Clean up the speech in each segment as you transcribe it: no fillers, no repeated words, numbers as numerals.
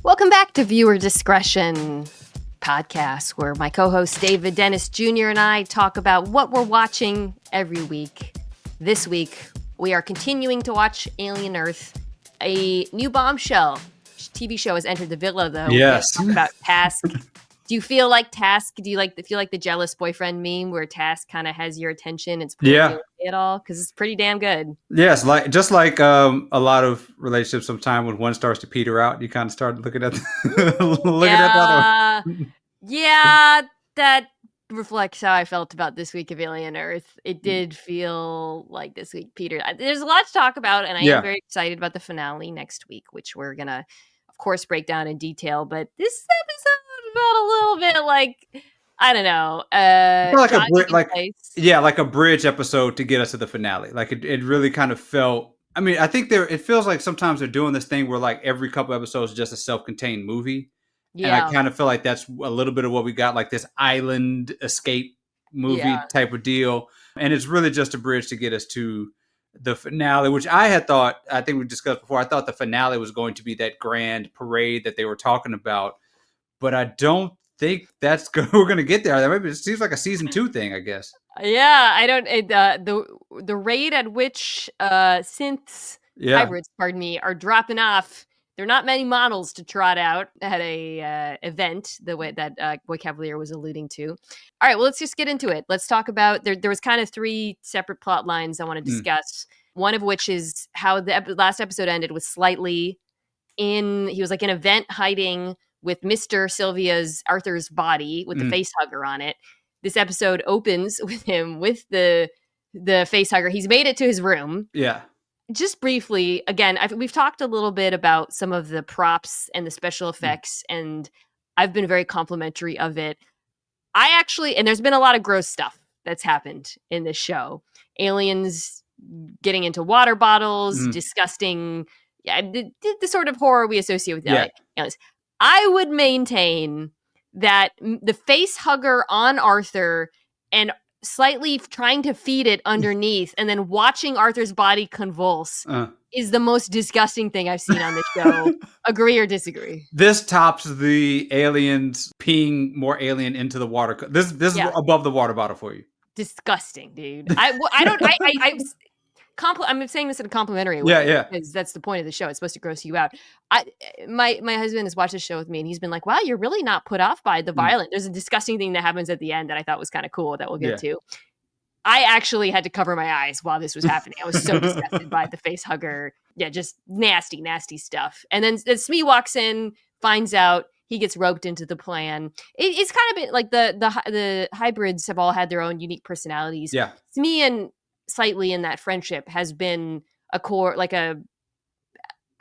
Welcome back to Viewer Discretion podcast, where my co-host David Dennis Jr. and I talk about what we're watching every week. This week, we are continuing to watch Alien Earth. A new bombshell TV show has entered the villa, though. Yes. Talk about Task. Do you feel like Task? Do you feel like the jealous boyfriend meme where Task kind of has your attention? It's pulling you away at all because it's pretty damn good. Yes, just like a lot of relationships. Sometimes when one starts to peter out, you kind of start looking at at the other one. Yeah, that reflects how I felt about this week of Alien Earth. It did feel like this week petered. There's a lot to talk about, and I am very excited about the finale next week, which we're gonna, of course, break down in detail. But this episode felt a little bit like, I don't know, like a bridge episode to get us to the finale. Like it really kind of felt. I mean, I think it feels like sometimes they're doing this thing where like every couple episodes is just a self-contained movie. Yeah. And I kind of feel like that's a little bit of what we got, like this island escape movie type of deal. And it's really just a bridge to get us to the finale, which I think we discussed before, I thought the finale was going to be that grand parade that they were talking about. But I don't think we're going to get there. Maybe it seems like a season 2 thing, I guess. Yeah, I don't. The rate at which synths, hybrids, are dropping off. There are not many models to trot out at a event, the way that Boy Kavalier was alluding to. All right, well, let's just get into it. Let's talk about, there was kind of 3 separate plot lines I want to discuss. One of which is how the last episode ended with Slightly he was like in a vent hiding with Mr. Arthur's body with the face hugger on it. This episode opens with him with the face hugger. He's made it to his room. Yeah. Just briefly, again, we've talked a little bit about some of the props and the special effects, and I've been very complimentary of it. And there's been a lot of gross stuff that's happened in this show. Aliens getting into water bottles, disgusting, the sort of horror we associate with aliens. I would maintain that the face hugger on Arthur and Slightly trying to feed it underneath and then watching Arthur's body convulse is the most disgusting thing I've seen on this show. Agree or disagree? This tops the aliens peeing more alien into the water. This is above the water bottle for you. Disgusting, dude. I'm saying this in a complimentary way. Yeah. Because that's the point of the show. It's supposed to gross you out. My husband has watched the show with me, and he's been like, wow, you're really not put off by the violence. There's a disgusting thing that happens at the end that I thought was kind of cool that we'll get to. I actually had to cover my eyes while this was happening. I was so disgusted by the face hugger. Yeah, just nasty, nasty stuff. And then Smee walks in, finds out, he gets roped into the plan. It's kind of been like the hybrids have all had their own unique personalities. Yeah. Smee and Slightly in that friendship has been a core, I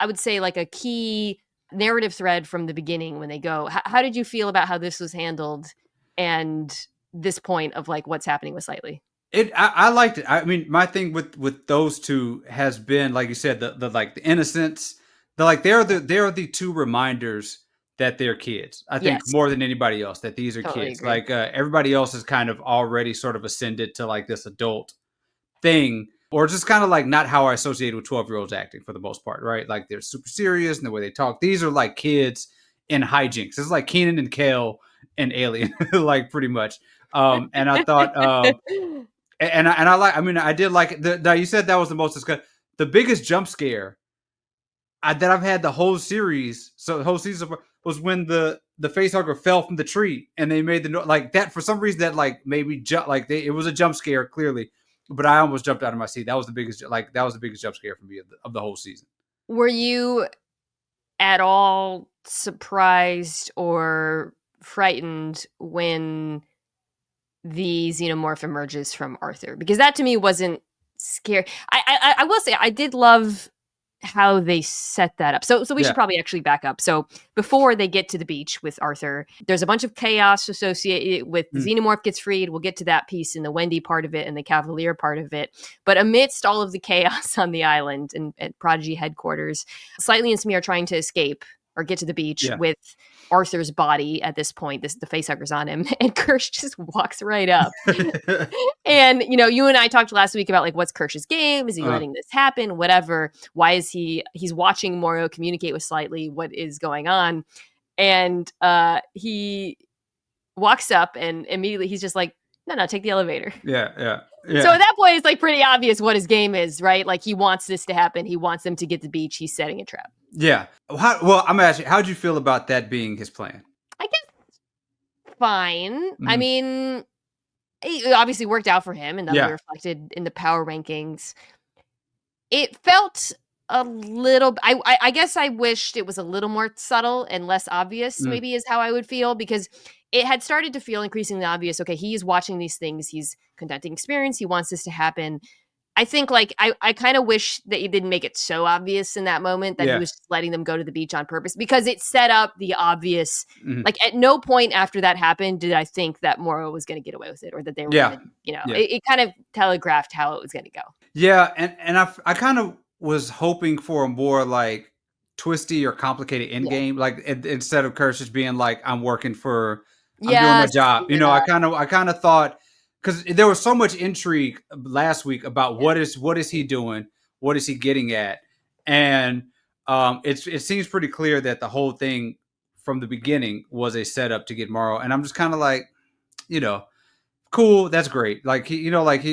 would say like a key narrative thread from the beginning when they go. How did you feel about how this was handled and this point of like what's happening with Slightly? I liked it. I mean, my thing with those two has been, like you said, the innocence. They're the 2 reminders that they're kids. I think more than anybody else that these are kids. Agree. Like everybody else has kind of already sort of ascended to like this adult thing, or just kind of like not how I associated with 12-year-olds acting for the most part, right? Like they're super serious in the way they talk. These are like kids in hijinks. This is like Kenan and Kel and Alien, like pretty much. And I thought, I did like it. You said that was the most disgusting. The biggest jump scare that I've had the whole series, so the whole season was when the facehugger fell from the tree and they made the like that for some reason that like maybe it was a jump scare clearly. But I almost jumped out of my seat. That was the biggest jump scare for me of the whole season. Were you at all surprised or frightened when the xenomorph emerges from Arthur? Because that to me wasn't scary. I will say I did love how they set that up. So we should probably actually back up. So before they get to the beach with Arthur, there's a bunch of chaos associated with the xenomorph gets freed. We'll get to that piece in the Wendy part of it and the Kavalier part of it. But amidst all of the chaos on the island and at Prodigy headquarters, Slightly and Smee are trying to escape or get to the beach with Arthur's body at this point. The facehugger's on him, and Kirsch just walks right up And, you and I talked last week about like, what's Kirsch's game? Is he letting this happen? Whatever. Why is he's watching Moro communicate with Slightly? What is going on? And he walks up and immediately he's just like, no, take the elevator. Yeah. So at that point, it's like pretty obvious what his game is, right? Like he wants this to happen. He wants them to get to the beach. He's setting a trap. Yeah. Well, I'm asking, how'd you feel about that being his plan? I guess fine. I mean, it obviously worked out for him, and that'll be reflected in the power rankings. It felt a little. I guess I wished it was a little more subtle and less obvious. Maybe is how I would feel, because it had started to feel increasingly obvious. Okay, he is watching these things. He's conducting experiments. He wants this to happen. I think like I kind of wish that you didn't make it so obvious in that moment that he was just letting them go to the beach on purpose, because it set up the obvious. Like at no point after that happened did I think that Moro was going to get away with it, or that they were gonna, it kind of telegraphed how it was going to go. Yeah, and I kind of was hoping for a more like twisty or complicated end game, like instead of Kirsch just being like, I'm working for, I'm doing my job. I kind of thought, because there was so much intrigue last week about what is he doing, what is he getting at, and it seems pretty clear that the whole thing from the beginning was a setup to get Morrow, and I'm just kind of like, cool, that's great. Like he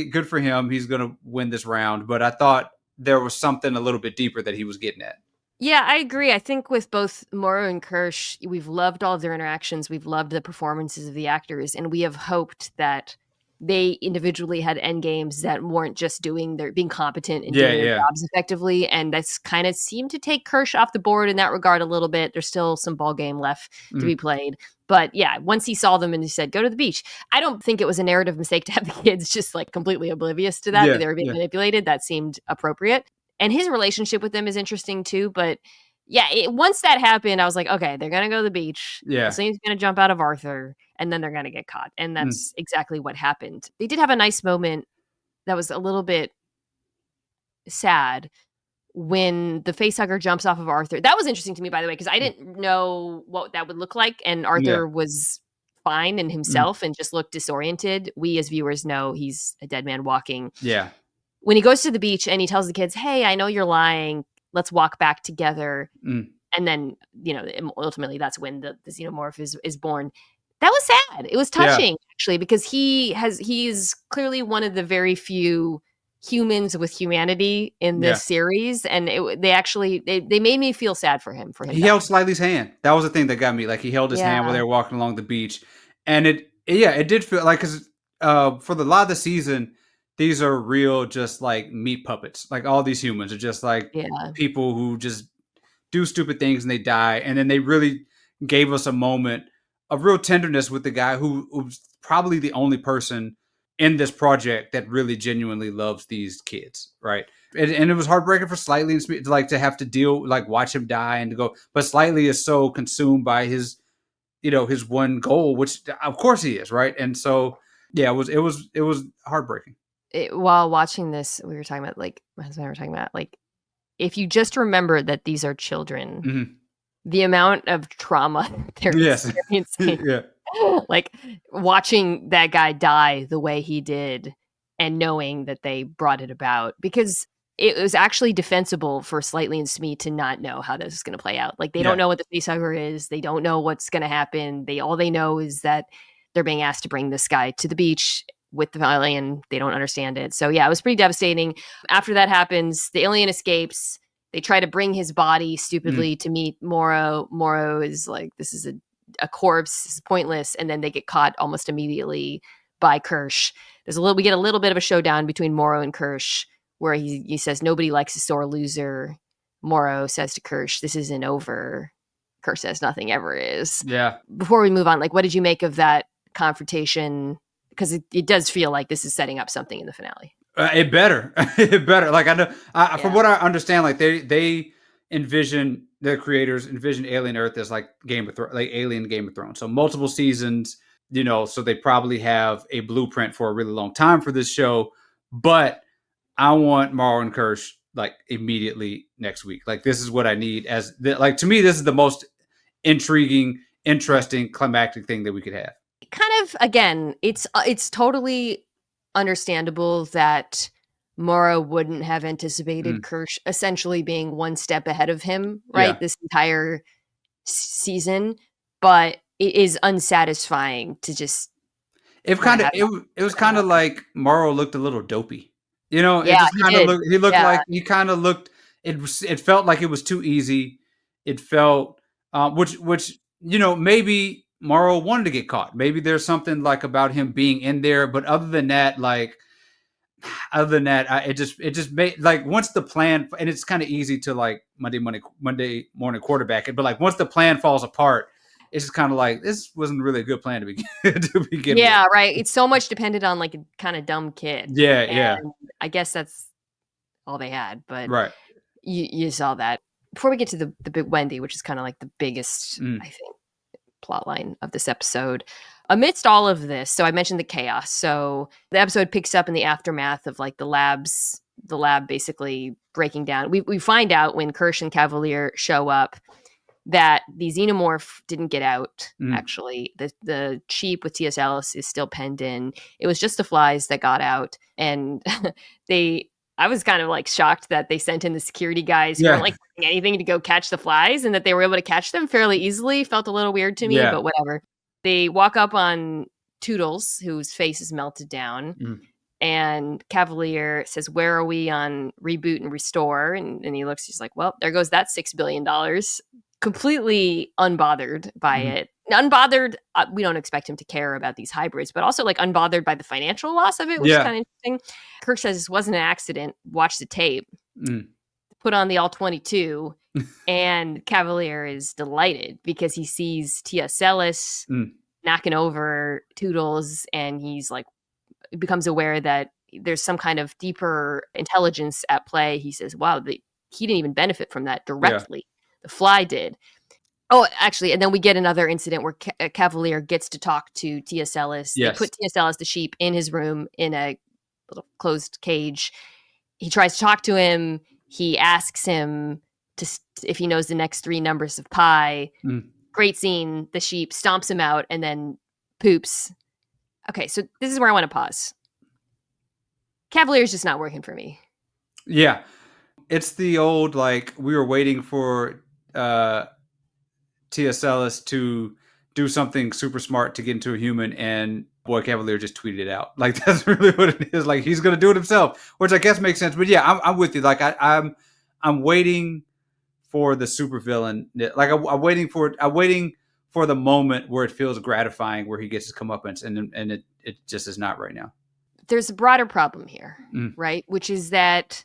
good for him. He's gonna win this round, but I thought there was something a little bit deeper that he was getting at. Yeah, I agree. I think with both Moro and Kirsch, we've loved all of their interactions. We've loved the performances of the actors, and we have hoped that they individually had end games that weren't just being competent and doing their jobs effectively. And that's kind of seemed to take Kirsch off the board in that regard a little bit. There's still some ball game left to be played. But yeah, once he saw them and he said, go to the beach. I don't think it was a narrative mistake to have the kids just like completely oblivious to that. They were being manipulated. That seemed appropriate. And his relationship with them is interesting too. But yeah, once that happened, I was like, okay, they're going to go to the beach. Yeah. Selene's going to jump out of Arthur, and then they're going to get caught. And that's exactly what happened. They did have a nice moment that was a little bit sad when the facehugger jumps off of Arthur. That was interesting to me, by the way, because I didn't know what that would look like. And Arthur was fine in himself and just looked disoriented. We as viewers know he's a dead man walking. Yeah. When he goes to the beach and he tells the kids, hey, I know you're lying. Let's walk back together. And then, ultimately that's when the xenomorph is born. That was sad. It was touching, actually, because he's clearly one of the very few humans with humanity in this series. And they made me feel sad for him. He held Slightly's hand. That was the thing that got me. Like he held his hand while they were walking along the beach. And it did feel like, because for the lot of the season, these are real, just like meat puppets. Like all these humans are just like people who just do stupid things and they die. And then they really gave us a moment of real tenderness with the guy who's probably the only person in this project that really genuinely loves these kids. Right. And it was heartbreaking for Slightly to have to watch him die and to go, but Slightly is so consumed by his one goal, which of course he is. Right. And so, yeah, it was heartbreaking. While watching this, my husband and I were talking about, like, if you just remember that these are children, the amount of trauma they're experiencing, like watching that guy die the way he did and knowing that they brought it about, because it was actually defensible for Slightly and Smee to not know how this is going to play out. Like they don't know what the facehugger is. They don't know what's going to happen. All they know is that they're being asked to bring this guy to the beach with the alien. They don't understand it. So yeah, it was pretty devastating. After that happens, the alien escapes. They try to bring his body stupidly to meet Moro. Moro is like, this is a corpse. It's pointless. And then they get caught almost immediately by Kirsch. We get a little bit of a showdown between Moro and Kirsch, where he says, nobody likes a sore loser. Moro says to Kirsch, this isn't over. Kirsch says, nothing ever is. Yeah. Before we move on, like, what did you make of that confrontation? Because it does feel like this is setting up something in the finale. It better. Like I know, from what I understand, like they envision, the creators envision Alien Earth as like Alien Game of Thrones. So multiple seasons, so they probably have a blueprint for a really long time for this show. But I want Morrow and Kirsch like immediately next week. Like this is what I need to me, this is the most intriguing, interesting, climactic thing that we could have. Kind of, again, it's totally understandable that Mora wouldn't have anticipated Kirsch essentially being one step ahead of him, right? This entire season, but it is unsatisfying to just it was kind of like Morrow looked a little dopey. You know, it Yeah, just he kind of did. looked. He looked Yeah. like he kind of looked. It felt like it was too easy. It felt which you know, maybe Morrow wanted to get caught. Maybe there's something like about him being in there. But other than that, it just made like once the plan, and it's kind of easy to like Monday morning quarterback it, but like once the plan falls apart, it's just kind of like this wasn't really a good plan to begin with. Yeah, right. It's so much dependent on like a kind of dumb kid. Yeah, yeah, And I guess that's all they had, but right. you saw that. Before we get to the big Wendy, which is kind of like the biggest, I think, plot line of this episode. Amidst all of this, so I mentioned the chaos. So the episode picks up in the aftermath of like the lab basically breaking down. We find out when Kirsch and Kavalier show up that the xenomorph didn't get out. Actually, the cheap with T.S. Ellis is still penned in. It was just the flies that got out, and I was kind of like shocked that they sent in the security guys who weren't like doing anything to go catch the flies, and that they were able to catch them fairly easily. Felt a little weird to me, but whatever. They walk up on Toodles, whose face is melted down, and Kavalier says, "Where are we on reboot and restore?" And he looks, he's like, "Well, there goes that $6 billion." Completely unbothered by it. Unbothered, we don't expect him to care about these hybrids, but also like unbothered by the financial loss of it, which is kind of interesting. Kirk says this wasn't an accident. Watch the tape. Put on the all-22, and Kavalier is delighted because he sees T.S. Ellis knocking over Toodles, and he's like, becomes aware that there's some kind of deeper intelligence at play. He says, wow, he didn't even benefit from that directly. The fly did. Oh, actually, and then we get another incident where Kavalier gets to talk to T.S. Ellis. They put T.S. Ellis, the sheep, in his room in a little closed cage. He tries to talk to him. He asks him if he knows the next 3 numbers of pi. Great scene. The sheep stomps him out and then poops. Okay, so this is where I want to pause. Kavalier's just not working for me. Yeah. It's the old, like, we were waiting for T.S. Ellis to do something super smart to get into a human, and Boy Kavalier just tweeted it out. Like, that's really what it is. Like, he's going to do it himself, which I guess makes sense. But yeah, I'm with you. Like, I'm waiting for the supervillain. Like, I'm waiting for the moment where it feels gratifying, where he gets his comeuppance, and it just is not right now. There's a broader problem here, right? Which is that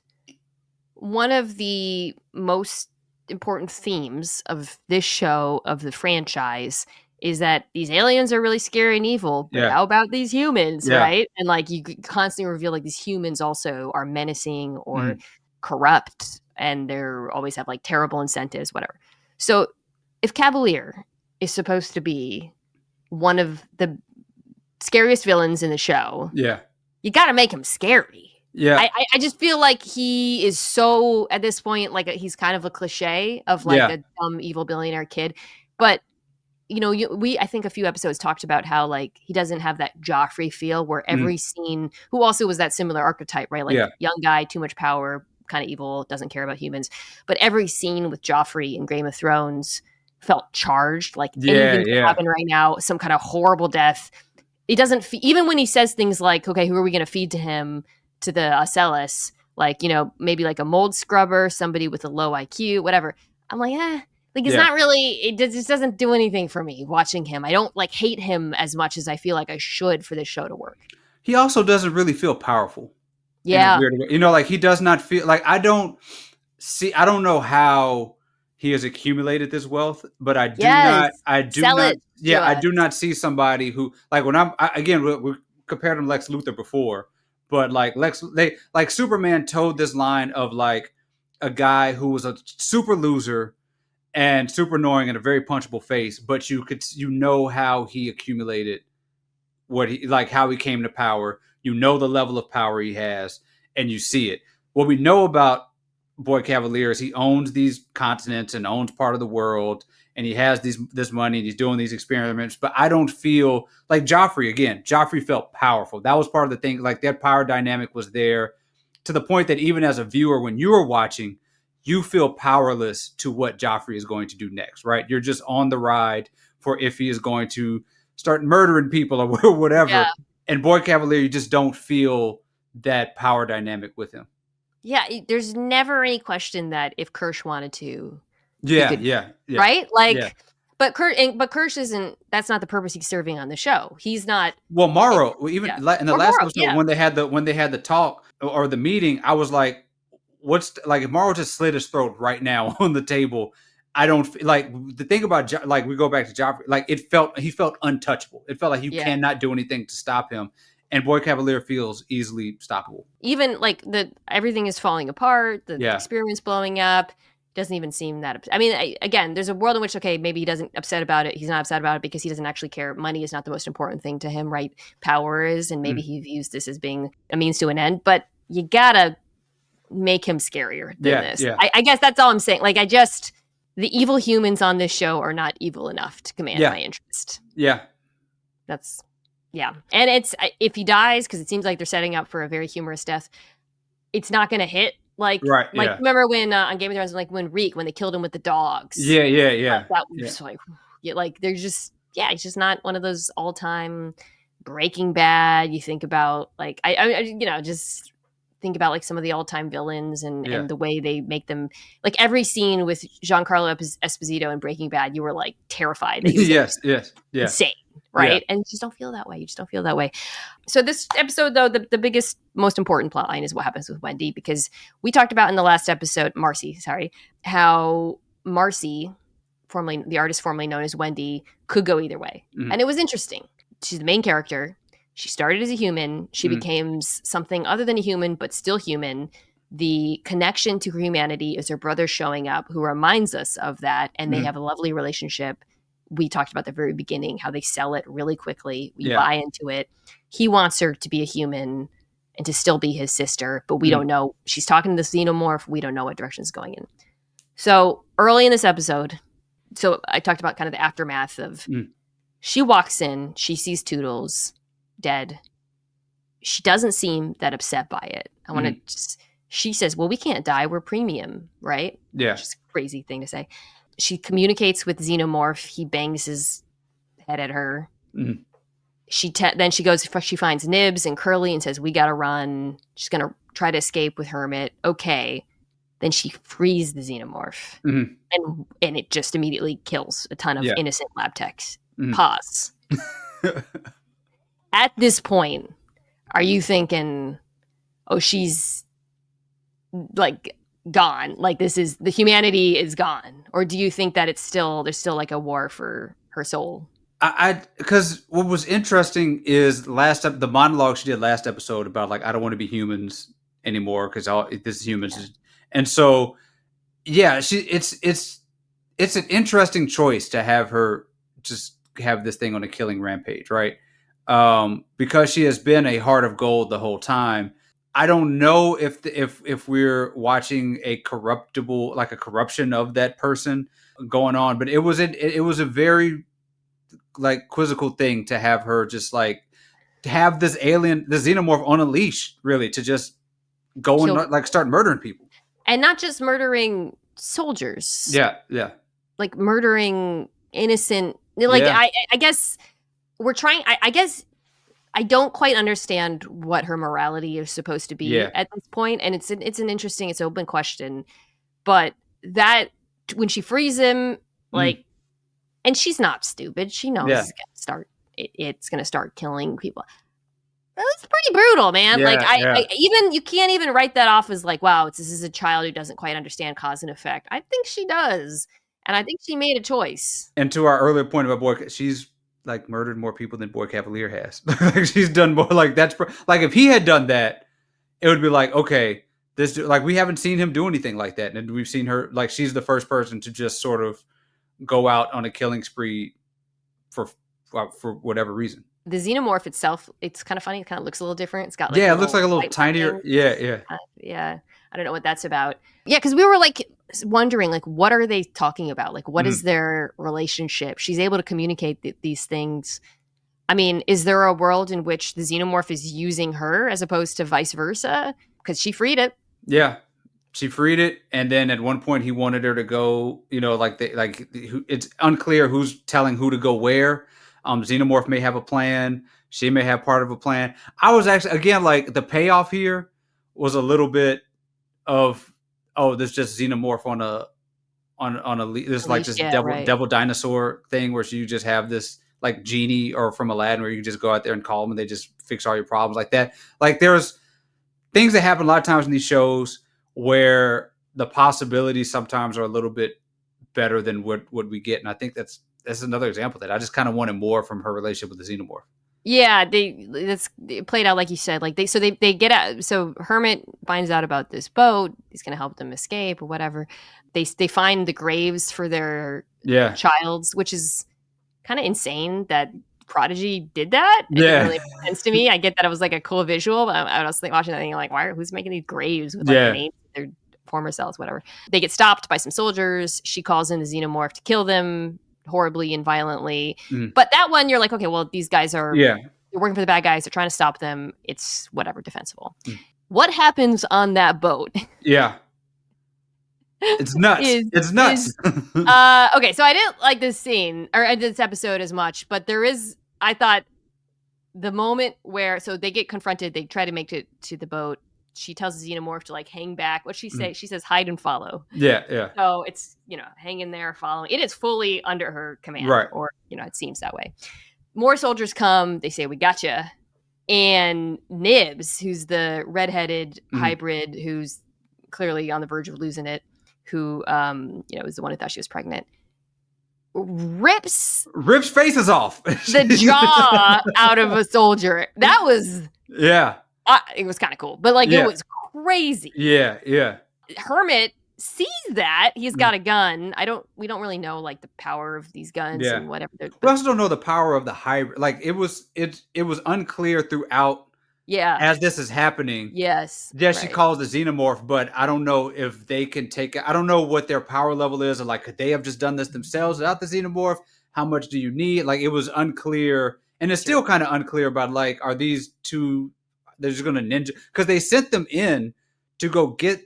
one of the most important themes of this show, of the franchise, is that these aliens are really scary and evil, but how about these humans, right? And like, you constantly reveal like these humans also are menacing or corrupt, and they're always have like terrible incentives, whatever. So if Kavalier is supposed to be one of the scariest villains in the show, you got to make him scary. Yeah, I just feel like he is so, at this point, like he's kind of a cliche of like a dumb evil billionaire kid. But you know, I think a few episodes talked about how like he doesn't have that Joffrey feel, where every scene, who also was that similar archetype, right? Like young guy, too much power, kind of evil, doesn't care about humans. But every scene with Joffrey in Game of Thrones felt charged, like anything could happen right now, some kind of horrible death. It doesn't even when he says things like, okay, who are we going to feed to him, to the Ocellus, like, you know, maybe like a mold scrubber, somebody with a low IQ, whatever. I'm like, like, it's not really, it just doesn't do anything for me watching him. I don't like hate him as much as I feel like I should for this show to work. He also doesn't really feel powerful. Yeah. In a weird way. You know, like, he does not feel like, I don't know how he has accumulated this wealth, but I do not see somebody who, like, when again, we compared him to Lex Luthor before, but like Superman told this line of like a guy who was a super loser and super annoying and a very punchable face, but you know how he accumulated how he came to power. You know the level of power he has, and you see it. What we know about Boy Kavalier is he owns these continents and owns part of the world, and he has this money and he's doing these experiments. But I don't feel like Joffrey again. Joffrey felt powerful. That was part of the thing. Like that power dynamic was there to the point that even as a viewer, when you were watching, you feel powerless to what Joffrey is going to do next. Right? You're just on the ride for if he is going to start murdering people or whatever. Yeah. And Boy Kavalier, you just don't feel that power dynamic with him. Yeah, there's never any question that if Kirsch wanted to, Yeah. right? Like, but Kirsch isn't. That's not the purpose he's serving on the show. He's not. Well, Morrow, even in the last episode when they had the talk or the meeting, I was like, "What's like if Morrow just slit his throat right now on the table?" I don't like the thing about like we go back to Joffrey. Like he felt untouchable. It felt like you cannot do anything to stop him. And Boy Kavalier feels easily stoppable. Even like everything is falling apart. The experiment's blowing up. Doesn't even seem that. I mean, again, there's a world in which maybe he doesn't upset about it. He's not upset about it because he doesn't actually care. Money is not the most important thing to him, right? Power is, and maybe he views this as being a means to an end. But you gotta make him scarier than this. Yeah. I guess that's all I'm saying. Like, the evil humans on this show are not evil enough to command my interest. Yeah. And it's if he dies, because it seems like they're setting up for a very humorous death, it's not going to hit remember when on Game of Thrones, like when they killed him with the dogs. Yeah. That was like they're just he's just not one of those all time Breaking Bad. You think about like just think about like some of the all time villains and the way they make them, like every scene with Giancarlo Esposito in Breaking Bad, you were like terrified. Yes. Insane. Right. And you just don't feel that way. So this episode, though, the biggest, most important plot line is what happens with Wendy, because we talked about in the last episode, Marcy, how Marcy, the artist formerly known as Wendy, could go either way. Mm-hmm. And it was interesting. She's the main character. She started as a human. She became something other than a human, but still human. The connection to her humanity is her brother showing up, who reminds us of that. And they have a lovely relationship. We talked about the very beginning, how they sell it really quickly. We buy into it. He wants her to be a human and to still be his sister, but we don't know. She's talking to the xenomorph. We don't know what direction it's going in. So early in this episode, so I talked about kind of the aftermath of she walks in, she sees Toodles dead. She doesn't seem that upset by it. She says, well, we can't die. We're premium, right? Yeah. Which is a crazy thing to say. She communicates with Xenomorph. He bangs his head at her. Mm. Then she finds Nibs and Curly and says, we got to run. She's going to try to escape with Hermit. Okay. Then she frees the Xenomorph. Mm-hmm. And it just immediately kills a ton of innocent lab techs. Mm-hmm. Pause. At this point, are you thinking, oh, she's like gone, like the humanity is gone, or do you think that there's still like a war for her soul? Because what was interesting is the monologue she did last episode about like I don't want to be humans anymore because this is humans, and so it's an interesting choice to have her just have this thing on a killing rampage, right? Because she has been a heart of gold the whole time. I don't know if we're watching a corruption of that person going on, but it was a very like quizzical thing to have her just like to have this alien, the xenomorph on a leash, really, to just go and like start murdering people, and not just murdering soldiers. Yeah, like murdering innocent. Like I guess we're trying. I guess. I don't quite understand what her morality is supposed to be at this point, and it's an interesting, it's an open question. But that when she frees him, like, and she's not stupid, she knows it's gonna start killing people. That's pretty brutal, man. I even you can't even write that off as like, wow, this is a child who doesn't quite understand cause and effect. I think she does, and I think she made a choice. And to our earlier point about Boy, she's like murdered more people than Boy Kavalier has. Like she's done more. Like that's like if he had done that, it would be like, okay, this like we haven't seen him do anything like that, and we've seen her like she's the first person to just sort of go out on a killing spree for whatever reason. The xenomorph itself, it's kind of funny. It kind of looks a little different. It's got like it looks like a little tinier. Yeah. I don't know what that's about. Yeah, because we were like wondering, like, what are they talking about? Like, what is their relationship? She's able to communicate these things. I mean, is there a world in which the xenomorph is using her as opposed to vice versa? Because she freed it. Yeah, she freed it, and then at one point he wanted her to go. It's unclear who's telling who to go where. Xenomorph may have a plan. She may have part of a plan. I was actually, again, like, the payoff here was a little bit of, there's just Xenomorph on a this like this devil dinosaur thing where you just have this like genie or from Aladdin where you just go out there and call them and they just fix all your problems like that. Like, there's things that happen a lot of times in these shows where the possibilities sometimes are a little bit better than what we get, and I think that's another example of that. I just kind of wanted more from her relationship with the Xenomorph. Yeah, it played out like you said. Like they get out. So Hermit finds out about this boat. He's going to help them escape or whatever. They find the graves for their childs, which is kind of insane that Prodigy did that. It didn't really make sense to me. I get that it was like a cool visual, but I was watching that thing like, who's making these graves with like their names, their former selves, whatever. They get stopped by some soldiers. She calls in the Xenomorph to kill them horribly and violently. But that one, you're like, okay, well, these guys are they're working for the bad guys. They're trying to stop them. It's whatever, defensible. What happens on that boat? Yeah. It's nuts. It's nuts. Okay, so I didn't like this scene or this episode as much, but I thought the moment where, so they get confronted, they try to make it to the boat. She tells the Xenomorph to like hang back. What'd she say? She says, hide and follow. Yeah. So it's, hang in there, following. It is fully under her command, or, it seems that way. More soldiers come. They say, we gotcha. And Nibs, who's the redheaded hybrid, who's clearly on the verge of losing it, who, is the one who thought she was pregnant, rips faces off. the jaw out of a soldier. That was... Yeah. It was kind of cool, but it was crazy. Yeah. Hermit sees that he's got a gun. We don't really know like the power of these guns and whatever. We also don't know the power of the hybrid. Like, it was unclear throughout. Yeah. As this is happening. Yes. Yeah, she calls the Xenomorph, but I don't know if they can take it. I don't know what their power level is, or like, could they have just done this themselves without the Xenomorph? How much do you need? Like, it was unclear, and it's still kind of unclear about like, are these two? They're just going to ninja, because they sent them in to go get,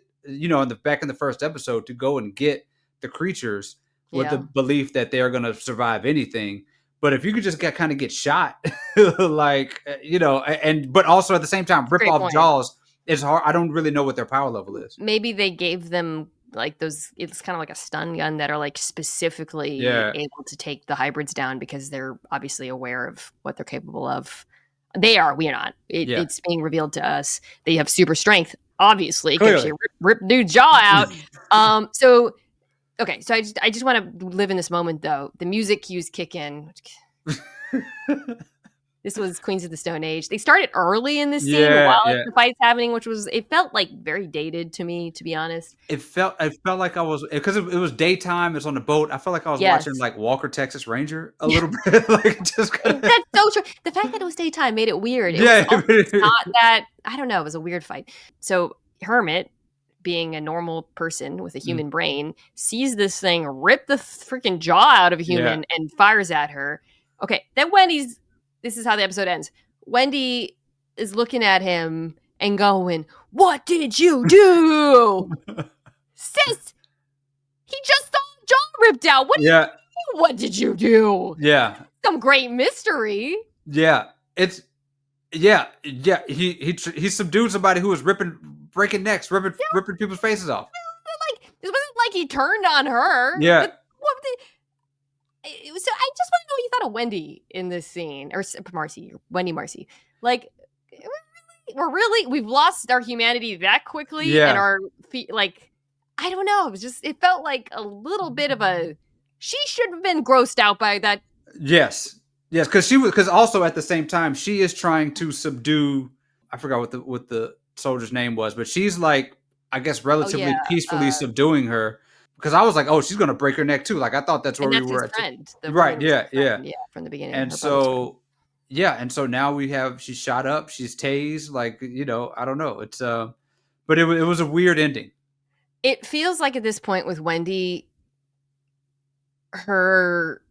back in the first episode, to go and get the creatures with the belief that they're going to survive anything. But if you could just get shot, but also at the same time rip off jaws, it's hard. I don't really know what their power level is. Maybe they gave them like those. It's kind of like a stun gun that are like specifically able to take the hybrids down because they're obviously aware of what they're capable of. They are. We are not. It's being revealed to us. They have super strength, obviously, because you rip dude's jaw out. So I just want to live in this moment, though. The music cues kick in. This was Queens of the Stone Age. They started early in this scene while the fight's happening, it felt like very dated to me, to be honest. It felt like I was, because it was daytime. It's on the boat. I felt like I was watching like Walker Texas Ranger a little bit. That's so true. The fact that it was daytime made it weird. It's not that, I don't know. It was a weird fight. So Hermit, being a normal person with a human brain, sees this thing rip the freaking jaw out of a human and fires at her. Okay, then this is how the episode ends. Wendy is looking at him and going, "What did you do?" Sis, he just saw a jaw ripped out. What did you do? Yeah. Some great mystery. Yeah. It's, he subdued somebody who was breaking necks, ripping people's faces off. This wasn't like he turned on her. Yeah. So I just want to know what you thought of Wendy in this scene, or Marcy, Marcy. Like, we've lost our humanity that quickly, and our feet. Like, I don't know. It felt like a little bit of she should have been grossed out by that. Yes, because also at the same time she is trying to subdue. I forgot what the soldier's name was, but she's like, I guess, relatively peacefully subduing her. Because I was like, she's going to break her neck too. Like, I thought that's where we were. Right. Yeah. From the beginning. And so, and so now she's shot up, she's tased. Like, I don't know. It's But it was a weird ending. It feels like at this point with Wendy, her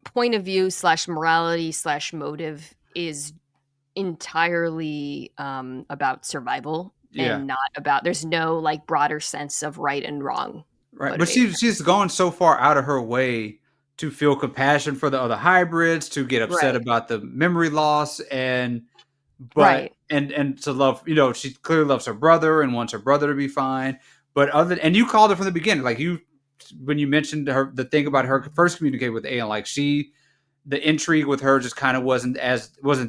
point of view / morality / motive is entirely about survival and not about, there's no like broader sense of right and wrong. Right. But she's gone so far out of her way to feel compassion for the other hybrids, to get upset about the memory loss, and to love, she clearly loves her brother and wants her brother to be fine. But and you called it from the beginning, like when you mentioned the thing about her first communicating with Aeon, like the intrigue with her just kind of wasn't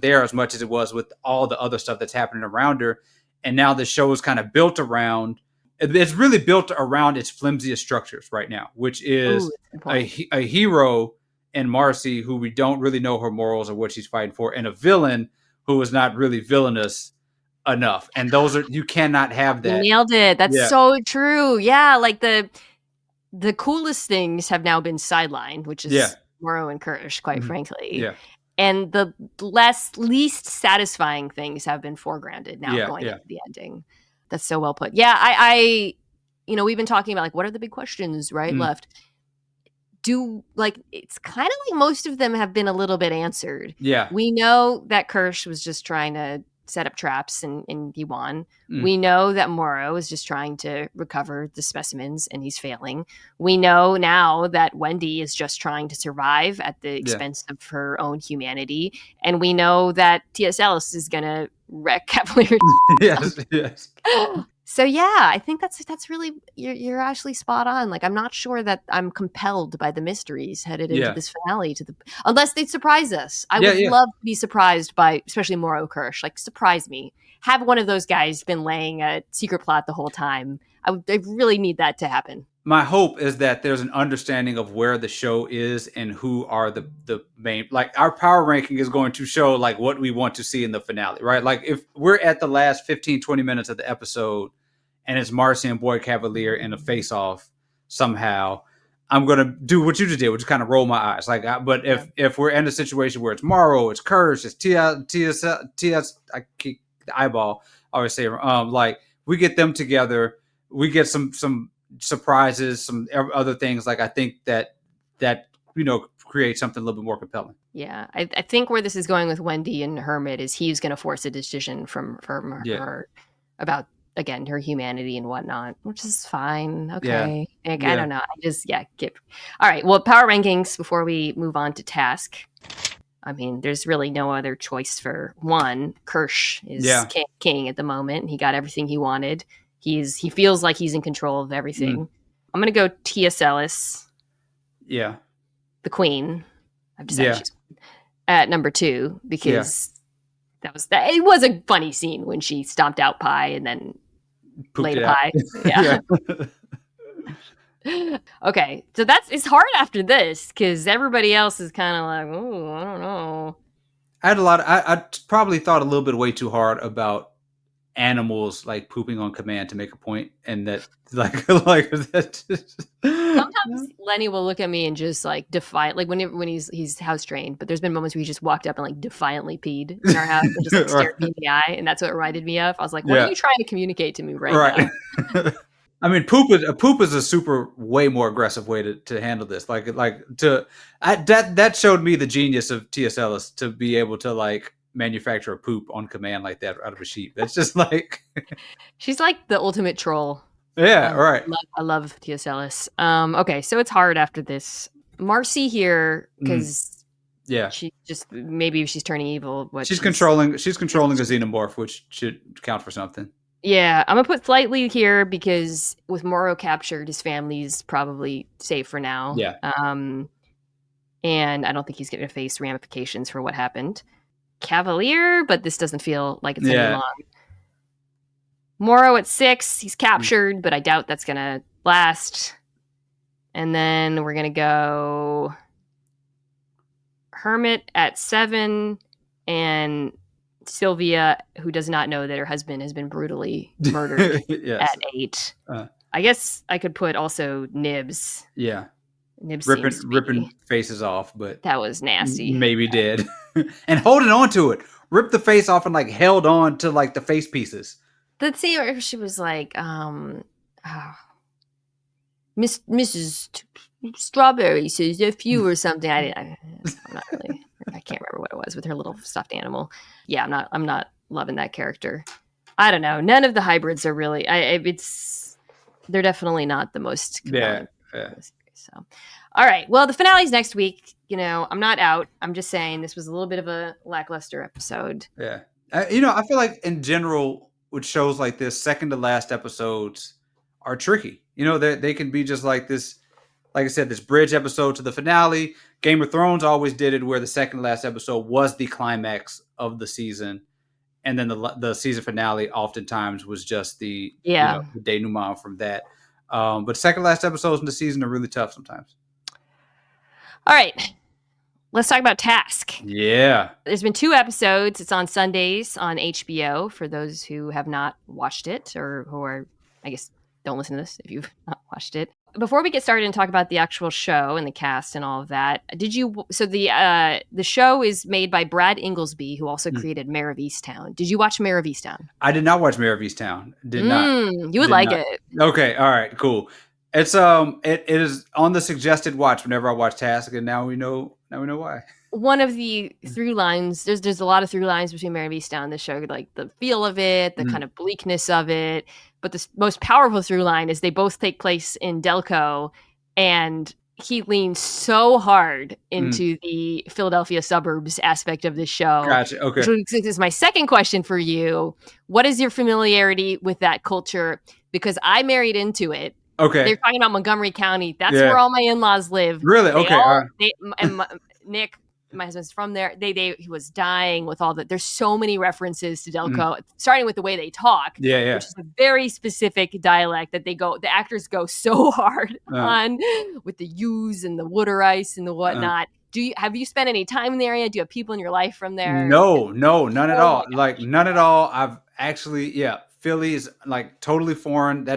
there as much as it was with all the other stuff that's happening around her. And now the show is kind of built around, it's really built around its flimsiest structures right now, which is a hero in Marcy who we don't really know her morals or what she's fighting for, and a villain who is not really villainous enough. And you cannot have that. You nailed it. That's so true. Yeah, like the coolest things have now been sidelined, which is Morrow and Kirsch, quite frankly. Yeah. And the least satisfying things have been foregrounded now going into the ending. That's so well put. Yeah, I we've been talking about like what are the big questions left. It's kind of like most of them have been a little bit answered. Yeah. We know that Kirsch was just trying to set up traps and he won. We know that Morrow is just trying to recover the specimens and he's failing. We know now that Wendy is just trying to survive at the expense of her own humanity. And we know that T.S. Ellis is going to wreck Kavalier. Yes. So I think that's really, you're actually spot on. Like, I'm not sure that I'm compelled by the mysteries headed into this finale unless they surprise us. I would love to be surprised by, especially Morrow Kirsch. Like, surprise me. Have one of those guys been laying a secret plot the whole time. I really need that to happen. My hope is that there's an understanding of where the show is and who are the main, like our power ranking is going to show like what we want to see in the finale, right? Like if we're at the last 15, 20 minutes of the episode and it's Marcy and Boy Kavalier in a face-off somehow, I'm going to do what you just did, which is kind of roll my eyes. Like, but if we're in a situation where it's Morrow, it's Kirsch, it's T.S., I keep the eyeball, I always say, like we get them together, we get some surprises, some other things. Like I think that creates something a little bit more compelling. Yeah, I think where this is going with Wendy and Hermit is he's going to force a decision from her about, again, her humanity and whatnot, which is fine. Okay. I don't know. I just, all right. Well, power rankings before we move on to task. I mean, there's really no other choice for one. Kirsch is king at the moment. He got everything he wanted. He feels like he's in control of everything. I'm going to go T.S. Ellis. Yeah. The queen. I've decided she's at number 2 because it was a funny scene when she stomped out pie and then laid a pie. Yeah. Okay. So it's hard after this because everybody else is kind of like, oh, I don't know. I probably thought a little bit way too hard about animals like pooping on command to make a point, and that like that. Sometimes Lenny will look at me and just like defiant, like when he's house trained, but there's been moments where he just walked up and like defiantly peed in our house and just like stared me in the eye, and that's what it reminded me of. I was like, what are you trying to communicate to me right now? I mean, poop is a super way more aggressive way to handle this. That showed me the genius of T.S. Ellis to be able to like manufacture a poop on command like that out of a sheep. That's just like she's like the ultimate troll. Yeah, right. I love T.S. Ellis. Okay, so it's hard after this. Marcy here because she just maybe she's turning evil. She's controlling a xenomorph, which should count for something. Yeah, I'm gonna put slightly here because with Morrow captured, his family's probably safe for now. Yeah. And I don't think he's going to face ramifications for what happened. Kavalier, but this doesn't feel like it's any long. Morrow at 6, he's captured, but I doubt that's going to last. And then we're going to go Hermit at 7 and Sylvia, who does not know that her husband has been brutally murdered at 8. I guess I could put also Nibs. Yeah. Nibs ripping faces off, but that was nasty. Maybe did. And holding on to it. Ripped the face off and like held on to like the face pieces. The scene where she was like, Mrs. Strawberry says if you or something. I'm not really. I can't remember what it was with her little stuffed animal. Yeah, I'm not loving that character. I don't know. None of the hybrids are really. They're definitely not the most compelling. Yeah. So, all right. Well, the finale's next week. I'm not out. I'm just saying this was a little bit of a lackluster episode. Yeah. I feel like in general, with shows like this, second to last episodes are tricky. They can be just like this, like I said, this bridge episode to the finale. Game of Thrones always did it where the second to last episode was the climax of the season. And then the season finale oftentimes was just the denouement from that. But second last episodes in the season are really tough sometimes. All right. Let's talk about Task. Yeah. There's been 2 episodes. It's on Sundays on HBO for those who have not watched it or who are, I guess, don't listen to this if you've not watched it. Before we get started and talk about the actual show and the cast and all of that, so the show is made by Brad Inglesby, who also created Mare of Easttown. Did you watch Mare of Easttown? I did not watch Mare of Easttown. Did not. You would like it. Okay. All right. Cool. It's it is on the suggested watch whenever I watch Task, and now we know why. One of the through lines, there's a lot of through lines between Mare of Easttown. The show, like the feel of it, the kind of bleakness of it. But the most powerful through line is they both take place in Delco, and he leans so hard into the Philadelphia suburbs aspect of the show. Gotcha. Okay. Which is my second question for you. What is your familiarity with that culture? Because I married into it. Okay. They're talking about Montgomery County. That's where all my in-laws live. Really? Okay. Nick, my husband's from there. He was dying with all that. There's so many references to Delco, starting with the way they talk, which is a very specific dialect that the actors go so hard on with the U's and the water ice and the whatnot. Have you spent any time in the area? Do you have people in your life from there? No, none at all. Like none at all. I've actually, Philly is like totally foreign.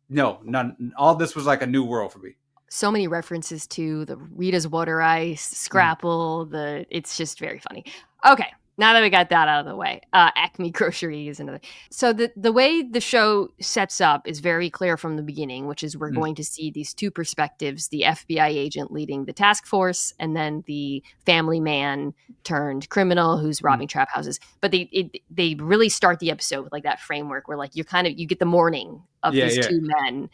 No, none. All this was like a new world for me. So many references to the Rita's water ice, Scrapple. It's just very funny. Okay, now that we got that out of the way, Acme Grocery is another. So the way the show sets up is very clear from the beginning, which is we're going to see these 2 perspectives: the FBI agent leading the task force, and then the family man turned criminal who's robbing trap houses. But they really start the episode with like that framework where like you get the morning of these 2 men.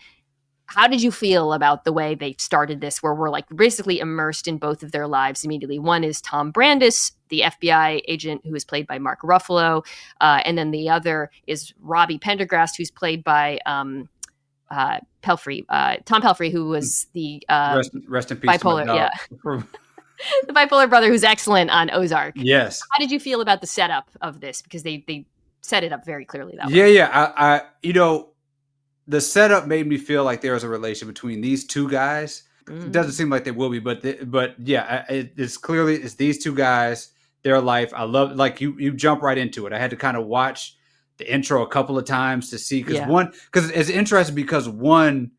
How did you feel about the way they started this, where we're like basically immersed in both of their lives immediately? One is Tom Brandis, the FBI agent who is played by Mark Ruffalo. And then the other is Robbie Pendergrast, who's played by Tom Pelfrey, who was the rest in peace, bipolar, the bipolar brother who's excellent on Ozark. Yes. How did you feel about the setup of this? Because they set it up very clearly that way. Yeah. The setup made me feel like there was a relation between these 2 guys. It doesn't seem like there will be, but it's clearly it's these 2 guys, their life. I love, like you jump right into it. I had to kind of watch the intro a couple of times to see because it's interesting because one,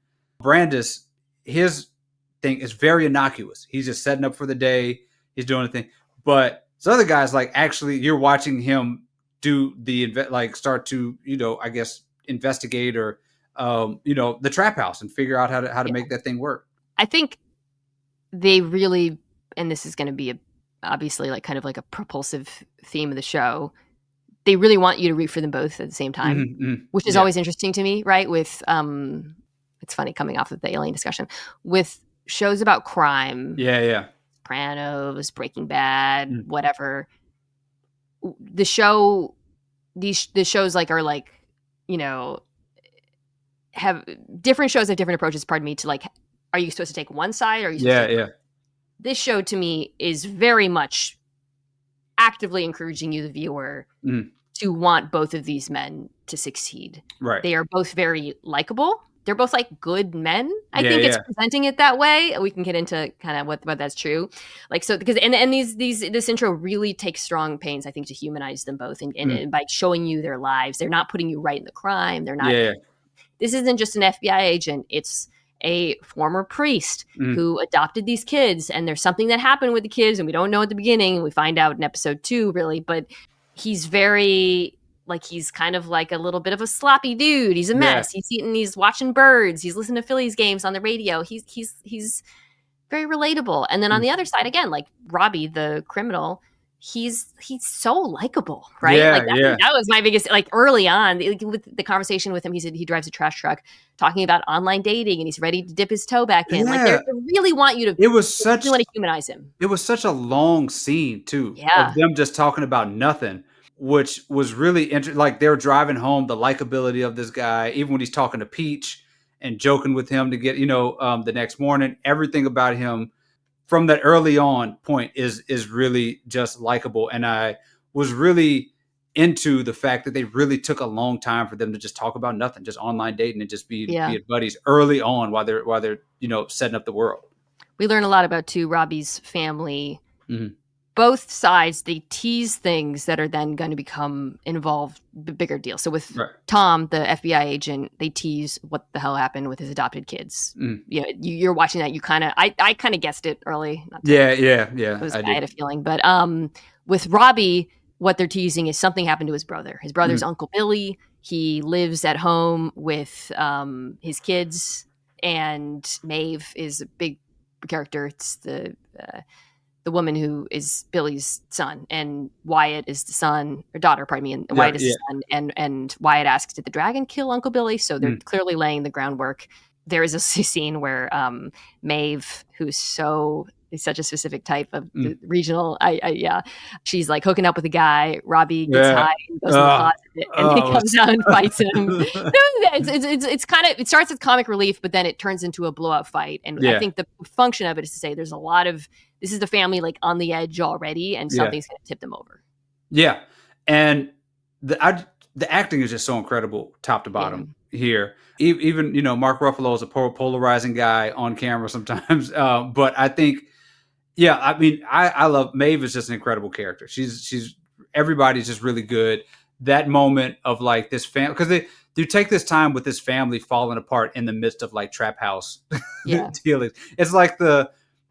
Brandis, his thing is very innocuous. He's just setting up for the day. He's doing a thing, but this other guy's like actually you're watching him do start to I guess investigate or the trap house and figure out how to make that thing work. I think they really, and this is going to be obviously like kind of like a propulsive theme of the show. They really want you to root for them both at the same time, which is always interesting to me, right? With, it's funny coming off of the Alien discussion with shows about crime. Yeah. Sopranos, Breaking Bad, whatever. The shows like are like, have different shows have different approaches, pardon me, to like, are you supposed to take one side? Or are you supposed to take This show to me is very much actively encouraging you, the viewer, to want both of these men to succeed. Right. They are both very likable. They're both like good men. I think it's presenting it that way. We can get into kind of what that's true. Like, so because, and this intro really takes strong pains, I think, to humanize them both and by showing you their lives. They're not putting you right in the crime. They're not, this isn't just an FBI agent. It's a former priest who adopted these kids, and there's something that happened with the kids and we don't know at the beginning, and we find out in episode 2 really, but he's very like he's kind of like a little bit of a sloppy dude. He's a Yeah. mess. He's watching birds. He's listening to Phillies games on the radio. He's very relatable. And then on the other side, again, like Robbie, the criminal, he's so likable, right? Yeah, like yeah. that was my biggest, like early on with the conversation with him. He said he drives a trash truck, talking about online dating, and he's ready to dip his toe back in. Like they really want you to. It was such. You want to humanize him. It was such a long scene too, Yeah. of them just talking about nothing, which was really interesting. Like they were driving home, the likability of this guy, even when he's talking to Peach and joking with him to get, the next morning, everything about him from that early on point is really just likable. And I was really into the fact that they really took a long time for them to just talk about nothing, just online dating and just be buddies early on while they're setting up the world. We learn a lot about too Robbie's family. Mm-hmm. Both sides, they tease things that are then going to become involved, bigger deal. So with Tom, the FBI agent, they tease what the hell happened with his adopted kids. You're watching that. You kind of, I kind of guessed it early. Yeah. I had a feeling, but with Robbie, what they're teasing is something happened to his brother. His brother's Uncle Billy. He lives at home with his kids, and Maeve is a big character. It's the woman who is Billy's son, and Wyatt is the son or daughter, pardon me, and Wyatt is the son. And Wyatt asks, did the dragon kill Uncle Billy? So they're clearly laying the groundwork. There is a scene where Maeve, who's such a specific type of the regional, she's like hooking up with a guy. Robbie gets high and goes in the closet, and he comes out and fights him. It's kind of, it starts with comic relief, but then it turns into a blowout fight. And I think the function of it is to say there's a lot of, this is the family like on the edge already, and something's going to tip them over. Yeah. And the acting is just so incredible, top to bottom here. Even, Mark Ruffalo is a polarizing guy on camera sometimes. But I think, I love Maeve is just an incredible character. She's everybody's just really good. That moment of like this family, because they take this time with this family falling apart in the midst of like trap house dealings. It's like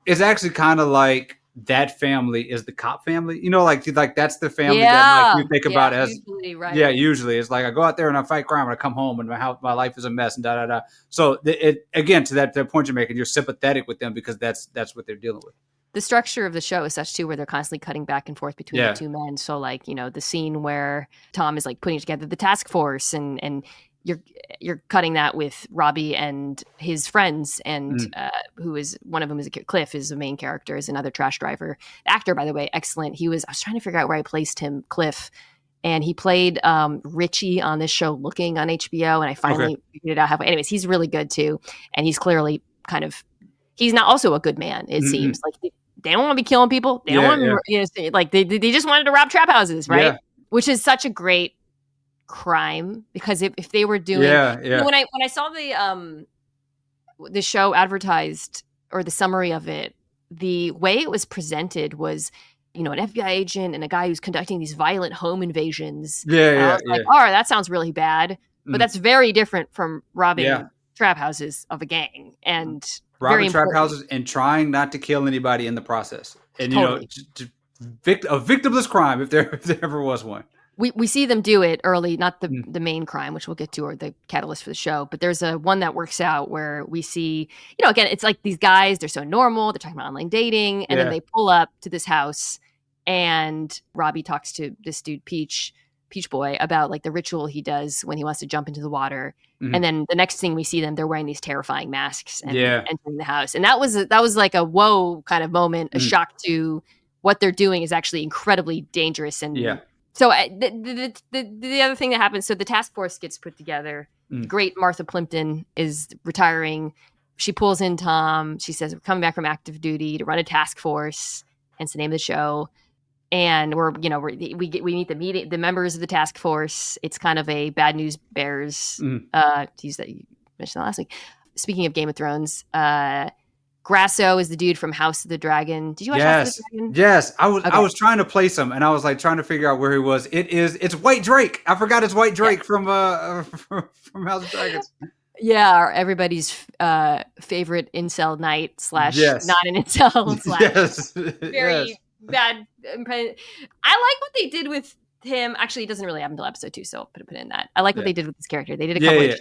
it's actually kind of like that family is the cop family, like that's the family that like you think about as usually, right? Yeah, usually it's like I go out there and I fight crime and I come home and my life is a mess and da da da. So it again, to that point you're making, you're sympathetic with them because that's what they're dealing with. The structure of the show is such too, where they're constantly cutting back and forth between the two men. So like, the scene where Tom is like putting together the task force and you're cutting that with Robbie and his friends, and who is one of them is Cliff is the main character, is another trash driver. The actor, by the way, excellent. I was trying to figure out where I placed him, Cliff, and he played Richie on this show Looking on HBO, and I finally figured it out halfway. Anyways, he's really good too, and he's clearly he's not also a good man. It seems like they don't want to be killing people. They don't want to, like they just wanted to rob trap houses, right? Yeah. Which is such a great crime, because if they were doing when I saw the show advertised, or the summary of it, the way it was presented was an FBI agent and a guy who's conducting these violent home invasions. Like, all right, that sounds really bad, but that's very different from robbing trap houses of a gang and robbing trap houses and trying not to kill anybody in the process, and a victimless crime if there ever was one. We see them do it early, not the main crime, which we'll get to, or the catalyst for the show. But there's one that works out where we see, again, it's like these guys, they're so normal. They're talking about online dating. And then they pull up to this house, and Robbie talks to this dude, Peach Boy, about like the ritual he does when he wants to jump into the water. And then the next thing we see them, they're wearing these terrifying masks and entering the house. And that was like a whoa kind of moment, a shock to what they're doing is actually incredibly dangerous. And so the other thing that happens, so the task force gets put together. Great Martha Plimpton is retiring. She pulls in Tom. She says, we're coming back from active duty to run a task force, hence the name of the show. And we meet the members of the task force. It's kind of a Bad News Bears, to use that, you mentioned that last week. Speaking of Game of Thrones, Grasso is the dude from House of the Dragon. Did you watch House of the Dragon? Yes. I was trying to place him, and I was like trying to figure out where he was. It's White Drake. I forgot it's White Drake from House of Dragons. Yeah, everybody's favorite incel knight / not an incel / very bad. I like what they did with him. Actually, it doesn't really happen until episode 2, so I'll put it in that. I like what they did with this character. They did a couple of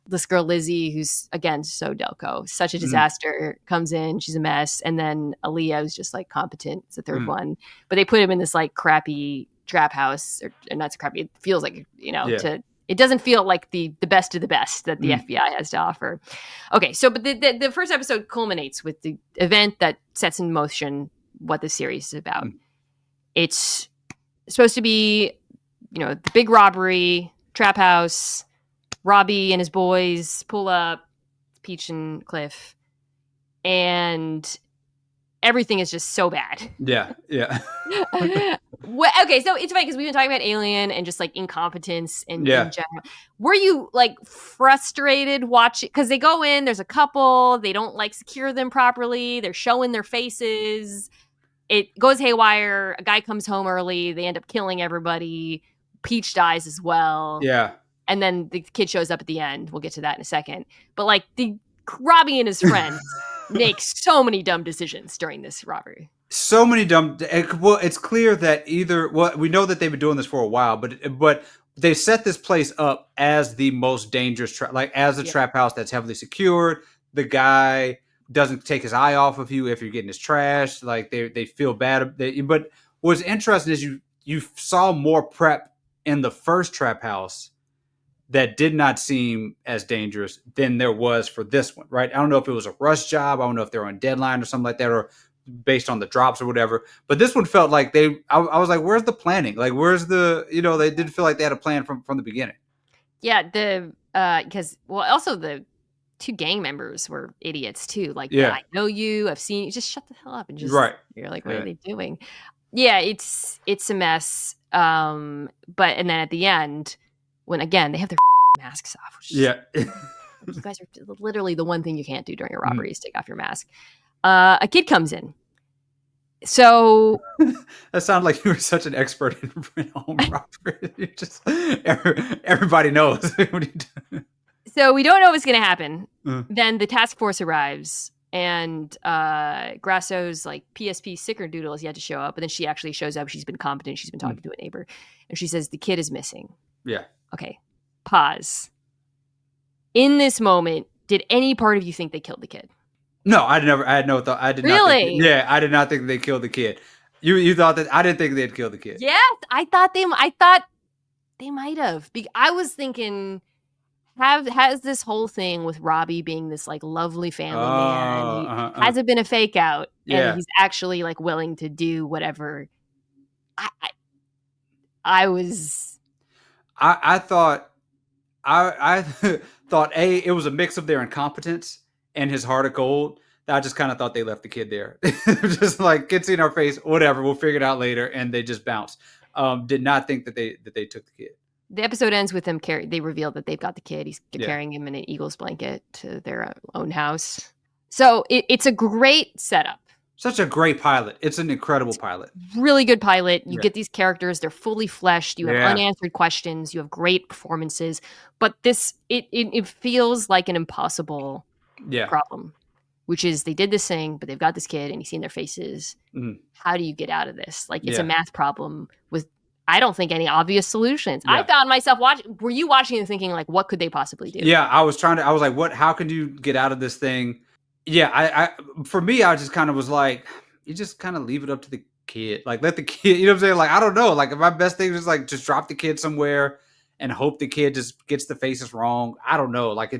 this girl Lizzie, who's again so Delco, such a disaster, comes in, she's a mess, and then Aaliyah, who's just like competent. It's the third one, but they put him in this like crappy trap house, or not so crappy. It feels like it doesn't feel like the best of the best that the FBI has to offer. Okay, so but the first episode culminates with the event that sets in motion what the series is about. It's supposed to be, the big robbery, trap house. Robbie and his boys pull up, Peach and Cliff, and everything is just so bad. Yeah. Okay, so it's funny because we've been talking about Alien and just like incompetence in general. Were you like frustrated watching? Because they go in, there's a couple, they don't like secure them properly, they're showing their faces. It goes haywire. A guy comes home early. They end up killing everybody. Peach dies as well. Yeah. And then the kid shows up at the end. We'll get to that in a second. But like Robbie and his friends make so many dumb decisions during this robbery. So many dumb. Well, it's clear that we know that they've been doing this for a while, but they set this place up as the most dangerous trap, like as a trap house that's heavily secured. The guy doesn't take his eye off of you if you're getting his trash. Like they feel bad. But what's interesting is you saw more prep in the first trap house that did not seem as dangerous than there was for this one, right? I don't know if it was a rush job. I don't know if they were on deadline or something like that, or based on the drops or whatever. But this one felt like I was like, where's the planning? Like, where's the, they didn't feel like they had a plan from the beginning. Yeah, because also the 2 gang members were idiots too. Like, I know you, I've seen you, just shut the hell up and just, you're like, what are they doing? Yeah, it's a mess. And then at the end, when again they have their masks off, which you guys are literally the one thing you can't do during a robbery is take off your mask. A kid comes in. So that sounded like you were such an expert in home robbery. You just everybody knows what you do. So we don't know what's going to happen. Then the task force arrives, and Grasso's like PSP snickerdoodle has yet to show up, but then she actually shows up. She's been competent. She's been talking to a neighbor, and she says the kid is missing. Yeah. Okay. Pause. In this moment, did any part of you think they killed the kid? No, I had no thought. I did really? Not. I did not think they killed the kid. You thought that? I didn't think they'd kill the kid. Yes, I thought they might have. I was thinking, has this whole thing with Robbie being this like lovely family man, has it been a fake out? And he's actually like willing to do whatever. I thought it was a mix of their incompetence and his heart of gold. I just kind of thought they left the kid there. Just like, kid's in our face, whatever, we'll figure it out later, and they just bounced. Did not think that they took the kid. The episode ends with them they reveal that they've got the kid. He's carrying him in an eagle's blanket to their own house. So it's a great setup. Such a great pilot. It's an incredible pilot. Really good pilot. You get these characters. They're fully fleshed. You have unanswered questions. You have great performances. But this, it feels like an impossible problem, which is they did this thing, but they've got this kid and you've seen their faces. How do you get out of this? Like, it's a math problem with, I don't think, any obvious solutions. I found myself were you watching and thinking like, what could they possibly do? Yeah, I was like, how can you get out of this thing? Yeah, for me, I just kind of was like, you just kind of leave it up to the kid. Like, let the kid, you know what I'm saying? Like, I don't know. Like, if my best thing is like, just drop the kid somewhere and hope the kid just gets the faces wrong. I don't know. Like, I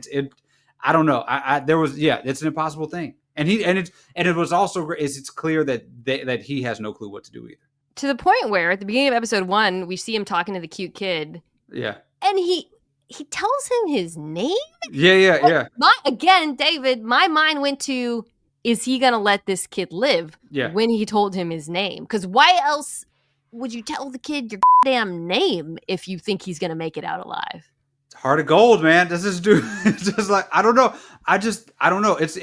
don't know. It's an impossible thing. And it was also, it's clear that he has no clue what to do either. To the point where at the beginning of episode 1, we see him talking to the cute kid. Yeah. And he tells him his name? Yeah. Again, David, my mind went to, is he going to let this kid live when he told him his name? Because why else would you tell the kid your damn name if you think he's going to make it out alive? It's heart of gold, man. Does this dude, it's just like, I don't know. I don't know. I don't know if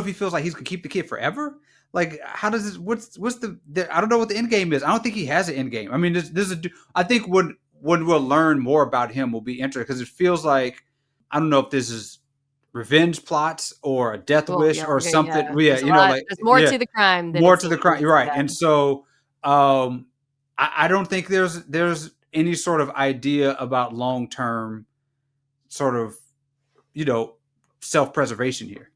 he feels like he's going to keep the kid forever. Like, how does this, what's the I don't know what the end game is. I don't think he has an end game. I mean, I think when we'll learn more about him will be interesting, because it feels like, I don't know if this is revenge plots or a death wish or something. There's more to the crime than more to the crime. Right. Yeah. And so, I don't think there's any sort of idea about long term sort of, you know, self preservation here.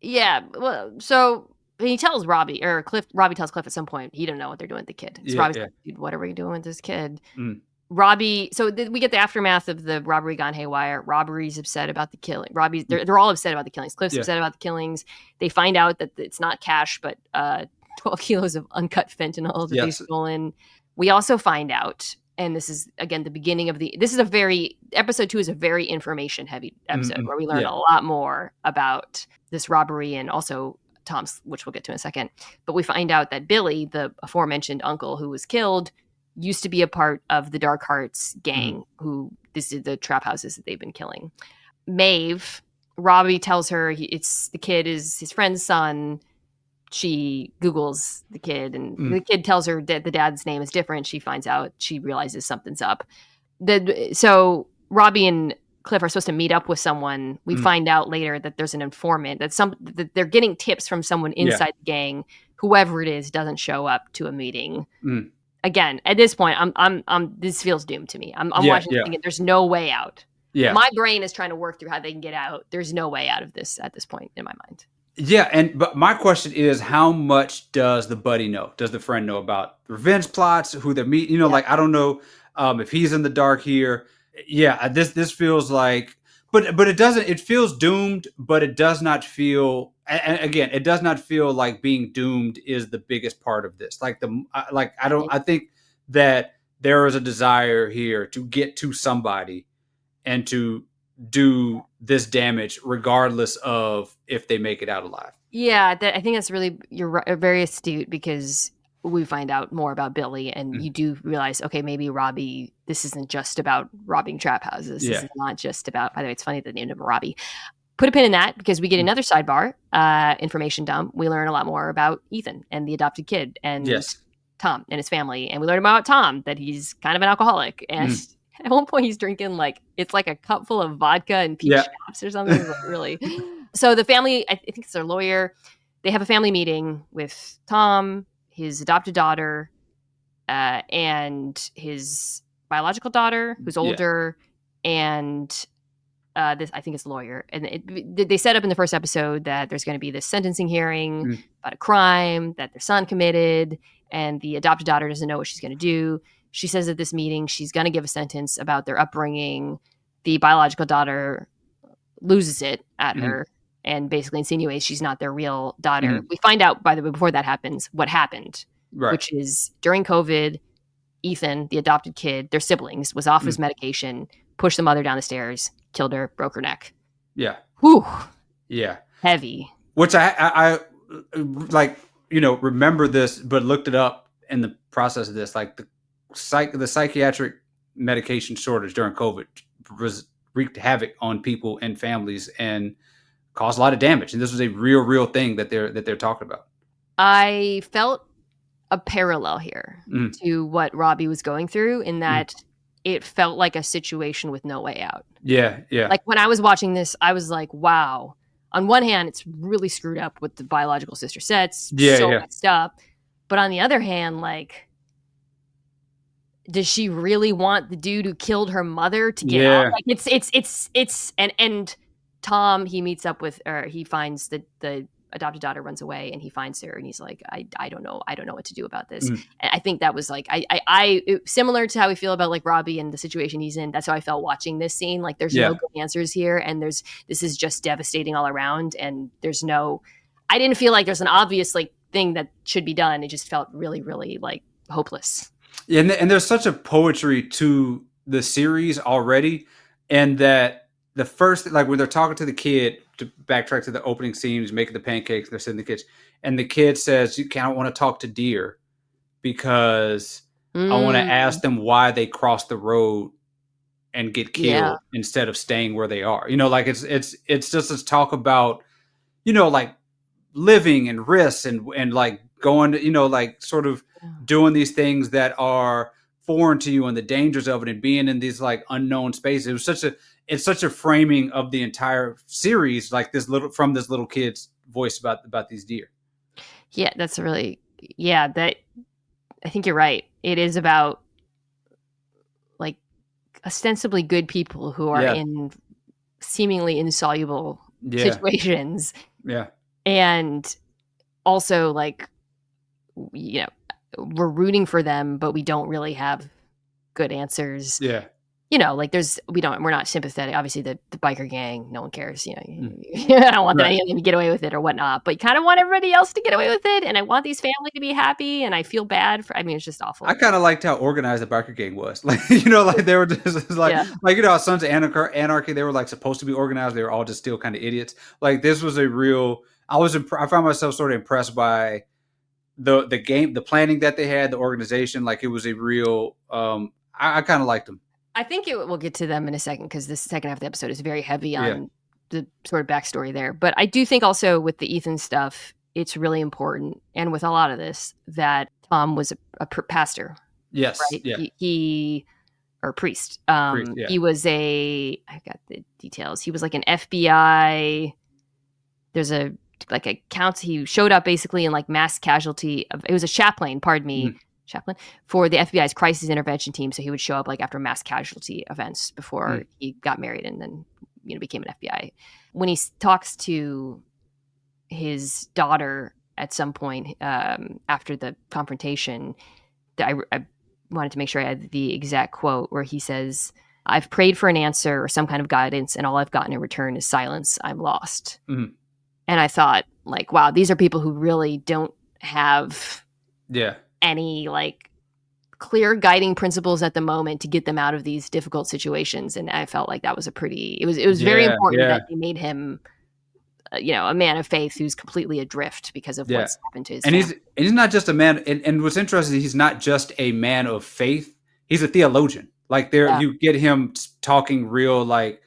Yeah, well, so he tells Robbie, or Cliff. Robbie tells Cliff at some point he didn't know what they're doing with the kid. So Yeah, Robbie's yeah. like, "Dude, what are we doing with this kid?" Mm, Robbie. So we get the aftermath of the robbery gone haywire. Robbie's upset about the killing. Robbie's mm, they're all upset about the killings. Cliff's yeah. upset about the killings. They find out that it's not cash, but 12 kilos of uncut fentanyl that they've Yes. stolen. We also find out, and this is again the beginning of the. This is a very episode 2 is a very information heavy episode Mm-mm. where we learn Yeah. a lot more about this robbery and also Tom's, which we'll get to in a second. But we find out that Billy, the aforementioned uncle who was killed, used to be a part of the Dark Hearts gang, who this is the trap houses that they've been killing. Maeve, Robbie tells her it's the kid is his friend's son. She Googles the kid, and the kid tells her that the dad's name is different. She finds out, she realizes something's up. So Robbie and Cliff are supposed to meet up with someone. We find out later that there's an informant, that they're getting tips from someone inside the gang. Whoever it is doesn't show up to a meeting. Again, at this point, I'm this feels doomed to me. I'm watching this thinking there's no way out. Yeah. My brain is trying to work through how they can get out. There's no way out of this at this point in my mind. Yeah, but my question is, how much does the buddy know? Does the friend know about revenge plots, who they're meeting? You know, like, I don't know if he's in the dark here. Yeah, this feels like, but it doesn't. It feels doomed, but it does not feel. And again, it does not feel like being doomed is the biggest part of this. Like I don't. I think that there is a desire here to get to somebody and to do this damage regardless of if they make it out alive. Yeah, I think that's really, you're very astute, because we find out more about Billy, and you do realize, okay, maybe Robbie, this isn't just about robbing trap houses. This is not just about, by the way, it's funny that they named him Robbie. Put a pin in that, because we get another sidebar, information dump. We learn a lot more about Ethan and the adopted kid, and Tom and his family. And we learn about Tom, that he's kind of an alcoholic. And at one point he's drinking it's like a cup full of vodka and peach schnapps or something. Like, really. So the family, I think it's their lawyer, they have a family meeting with Tom, his adopted daughter, and his biological daughter, who's older, and this, I think it's the lawyer. And they set up in the first episode that there's going to be this sentencing hearing about a crime that their son committed, and the adopted daughter doesn't know what she's going to do. She says at this meeting she's going to give a sentence about their upbringing. The biological daughter loses it at her and basically insinuates she's not their real daughter. We find out, by the way, before that happens, what happened, which is during COVID, Ethan, the adopted kid, their siblings, was off his medication, pushed the mother down the stairs, killed her, broke her neck. Yeah. Whew. Yeah. Heavy. Which I like, remember this, but looked it up in the process of this, like the psychiatric medication shortage during COVID wreaked havoc on people and families and caused a lot of damage. And this was a real thing that they're talking about. I felt a parallel here to what Robbie was going through, in that it felt like a situation with no way out. Yeah. Like when I was watching this, I was like, wow. On one hand, it's really screwed up with the biological sister sets. Messed up. But on the other hand, like, does she really want the dude who killed her mother to get out? Like, it's and Tom, he meets up with, or he finds the adopted daughter, runs away, and he finds her, and he's like, I don't know what to do about this. And I think that was like, similar to how we feel about like Robbie and the situation he's in. That's how I felt watching this scene. Like, there's no good answers here, and this is just devastating all around, and I didn't feel like there's an obvious like thing that should be done. It just felt really, really like hopeless. Yeah, and there's such a poetry to the series already, and that the first, like when they're talking to the kid, to backtrack to the opening scene, he's making the pancakes, they're sitting in the kitchen, and the kid says, "You can't want to talk to deer because I want to ask them why they crossed the road and get killed instead of staying where they are." Like it's just this talk about, like living and risks and like going to, like sort of doing these things that are foreign to you and the dangers of it, and being in these like unknown spaces. It's such a framing of the entire series, like this little kid's voice about these deer. Yeah, that's really, that I think you're right. It is about like ostensibly good people who are in seemingly insoluble situations. Yeah. And also like, you know, we're rooting for them, but we don't really have good answers. Yeah. You know, like we're not sympathetic. Obviously the biker gang, no one cares, you know, I don't want them to get away with it or whatnot, but you kind of want everybody else to get away with it. And I want these families to be happy. And I feel bad it's just awful. I kind of liked how organized the biker gang was. Like, you know, like they were just like, you know, Sons of Anarchy, they were like supposed to be organized. They were all just still kind of idiots. Like this was a real, I found myself sort of impressed by the game, the planning that they had, the organization. Like it was a real, I kind of liked them. I think we'll get to them in a second because the second half of the episode is very heavy on the sort of backstory there. But I do think also with the Ethan stuff, it's really important, and with a lot of this, that Tom was a pastor. Yes. Right? Yeah. He or priest. Yeah. He was I got the details. He was like an FBI. There's he showed up basically in like mass casualty. It was a chaplain, pardon me. Chaplain for the FBI's crisis intervention team. So he would show up like after mass casualty events before he got married and then, you know, became an FBI. When he talks to his daughter at some point after the confrontation, I wanted to make sure I had the exact quote where he says, "I've prayed for an answer or some kind of guidance, and all I've gotten in return is silence. I'm lost." And I thought, like, wow, these are people who really don't have any like clear guiding principles at the moment to get them out of these difficult situations. And I felt like that was it was very important that they made him, you know, a man of faith who's completely adrift because of what's happened to his family. He's not just a man. And what's interesting, he's not just a man of faith. He's a theologian. Like you get him talking real, like,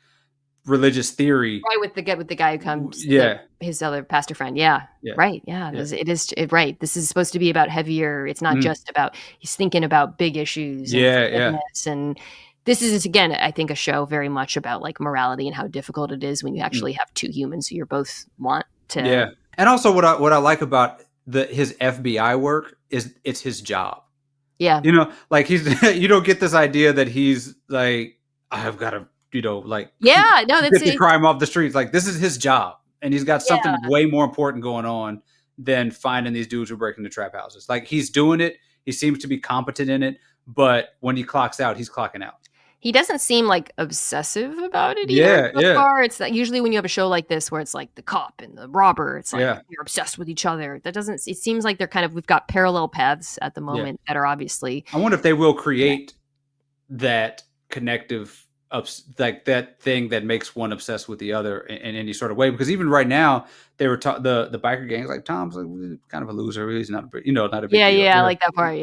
religious theory, right? With the guy who comes, his other pastor friend, right, it is right. This is supposed to be about heavier. It's not just about. He's thinking about big issues, and this is again, I think, a show very much about like morality and how difficult it is when you actually have two humans who you both want to. Yeah, and also what I like about his FBI work is it's his job. Yeah, you know, like you don't get this idea that he's like, I've got to. You know, like that's the crime off the streets. Like this is his job, and he's got something way more important going on than finding these dudes who are breaking the trap houses. Like he's doing it. He seems to be competent in it, but when he clocks out, he's clocking out. He doesn't seem like obsessive about it either. So far. It's usually when you have a show like this where it's like the cop and the robber, it's like you're obsessed with each other. It seems like they're we've got parallel paths at the moment that are obviously. I wonder if they will create that connective. Like that thing that makes one obsessed with the other in any sort of way, because even right now they were the biker gangs like Tom's like kind of a loser. He's not not a big deal. I like that part.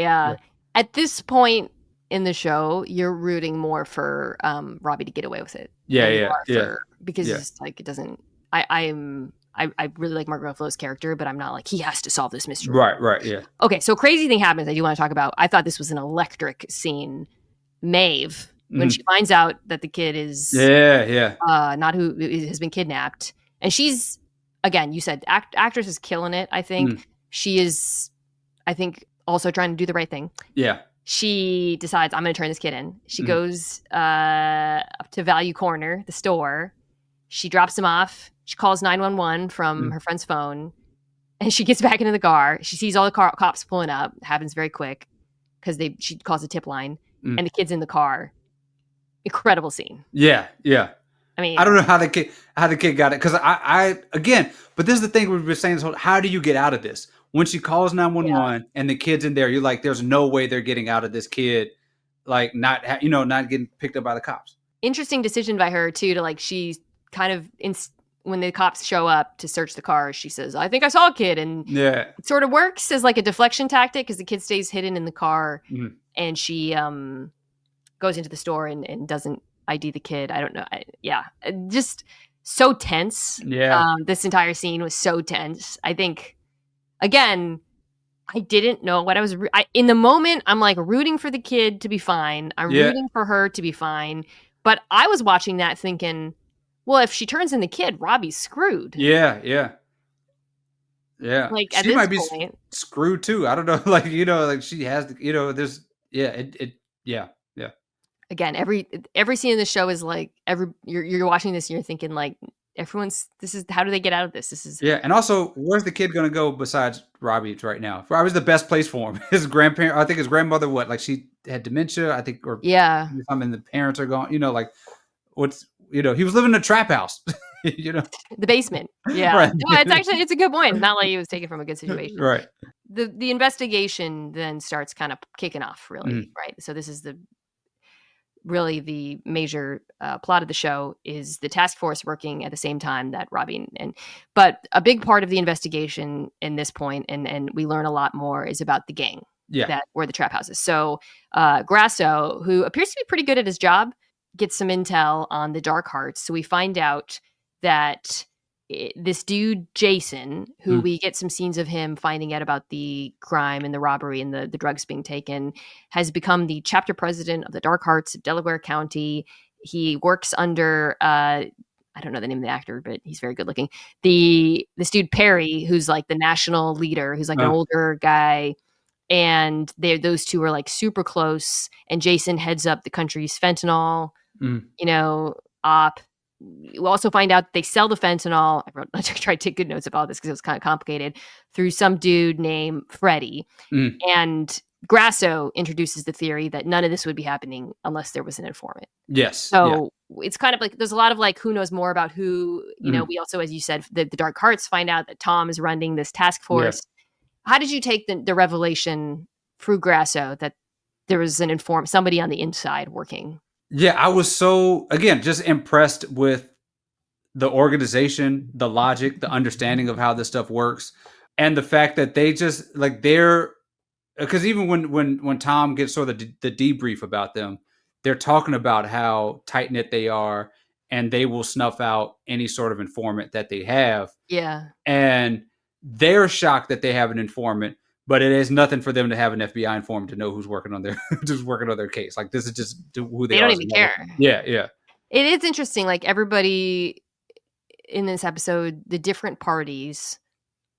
At this point in the show, you're rooting more for Robbie to get away with it. Because it's like it doesn't. I really like Mark Ruffalo's character, but I'm not like he has to solve this mystery. Right. Yeah. Okay, so crazy thing happens. I do want to talk about. I thought this was an electric scene. Maeve. When she finds out that the kid is not who has been kidnapped, and she's again, you said actress is killing it. I think she is. I think also trying to do the right thing. Yeah. She decides I'm going to turn this kid in. She goes up to Value Corner, the store. She drops him off. She calls 911 from her friend's phone, and she gets back into the car. She sees all the cops pulling up. It happens very quick because she calls a tip line, and the kid's in the car. Incredible scene. Yeah. I mean, I don't know how the kid got it, because I again, but this is the thing we've been saying this whole. How do you get out of this? When she calls 911 and the kid's in there, you're like, there's no way they're getting out of this kid, like not getting picked up by the cops. Interesting decision by her too, to like she kind of when the cops show up to search the car, she says, "I think I saw a kid," and it sort of works as like a deflection tactic because the kid stays hidden in the car, and she goes into the store and doesn't ID the kid. I don't know. Just so tense. Yeah. This entire scene was so tense. I think, again, I didn't know what I was. In the moment, I'm like rooting for the kid to be fine. I'm rooting for her to be fine. But I was watching that thinking, well, if she turns in the kid, Robbie's screwed. Yeah. Yeah, Like at she this might be point, screwed too. I don't know. Like like she has. There's yeah. Yeah, yeah. again, every scene in the show is like you're watching this and you're thinking like everyone's this is how do they get out of this? This is Yeah, and also, where's the kid gonna go besides Robbie's right now? Robbie's the best place for him. His grandparent, I think his grandmother, what, like she had dementia, I think, or yeah, something. The parents are gone. Like what's he was living in a trap house. the basement. Yeah. Right, No, it's a good point. It's not like he was taken from a good situation. right. The investigation then starts kind of kicking off really, Mhm. right? So this is the major plot of the show is the task force working at the same time that Robbie but a big part of the investigation in this point, and we learn a lot more, is about the gang Yeah, that were the trap houses. So Grasso, who appears to be pretty good at his job, gets some intel on the Dark Hearts. So we find out that this dude Jason, who mm, we get some scenes of him finding out about the crime and the robbery and the drugs being taken, has become the chapter president of the Dark Hearts of Delaware County. He works under I don't know the name of the actor, but he's very good looking. This dude Perry, who's like the national leader, who's like an uh, older guy, and those two are like super close. And Jason heads up the country's fentanyl, mm, op. We also find out that they sell the fentanyl. I tried to take good notes about this because it was kind of complicated, through some dude named Freddie. mm. And Grasso introduces the theory that none of this would be happening unless there was an informant. Yes, yeah, So it's kind of like there's a lot of like who knows more about who. mm, We also, as you said, the Dark Hearts find out that Tom is running this task yeah. force. How did you take the revelation through Grasso that there was somebody on the inside working? Yeah, I was so, again, just impressed with the organization, the logic, the understanding of how this stuff works, and the fact that they just like they're because even when Tom gets sort of the debrief about them, they're talking about how tight knit they are, and they will snuff out any sort of informant that they have, Yeah. and they're shocked that they have an informant, but it is nothing for them to have an FBI informant to know who's working on their just working on their case. Like this is just who they They are don't as a even network. care. Yeah, yeah, It is interesting, like, everybody in this episode, the different parties,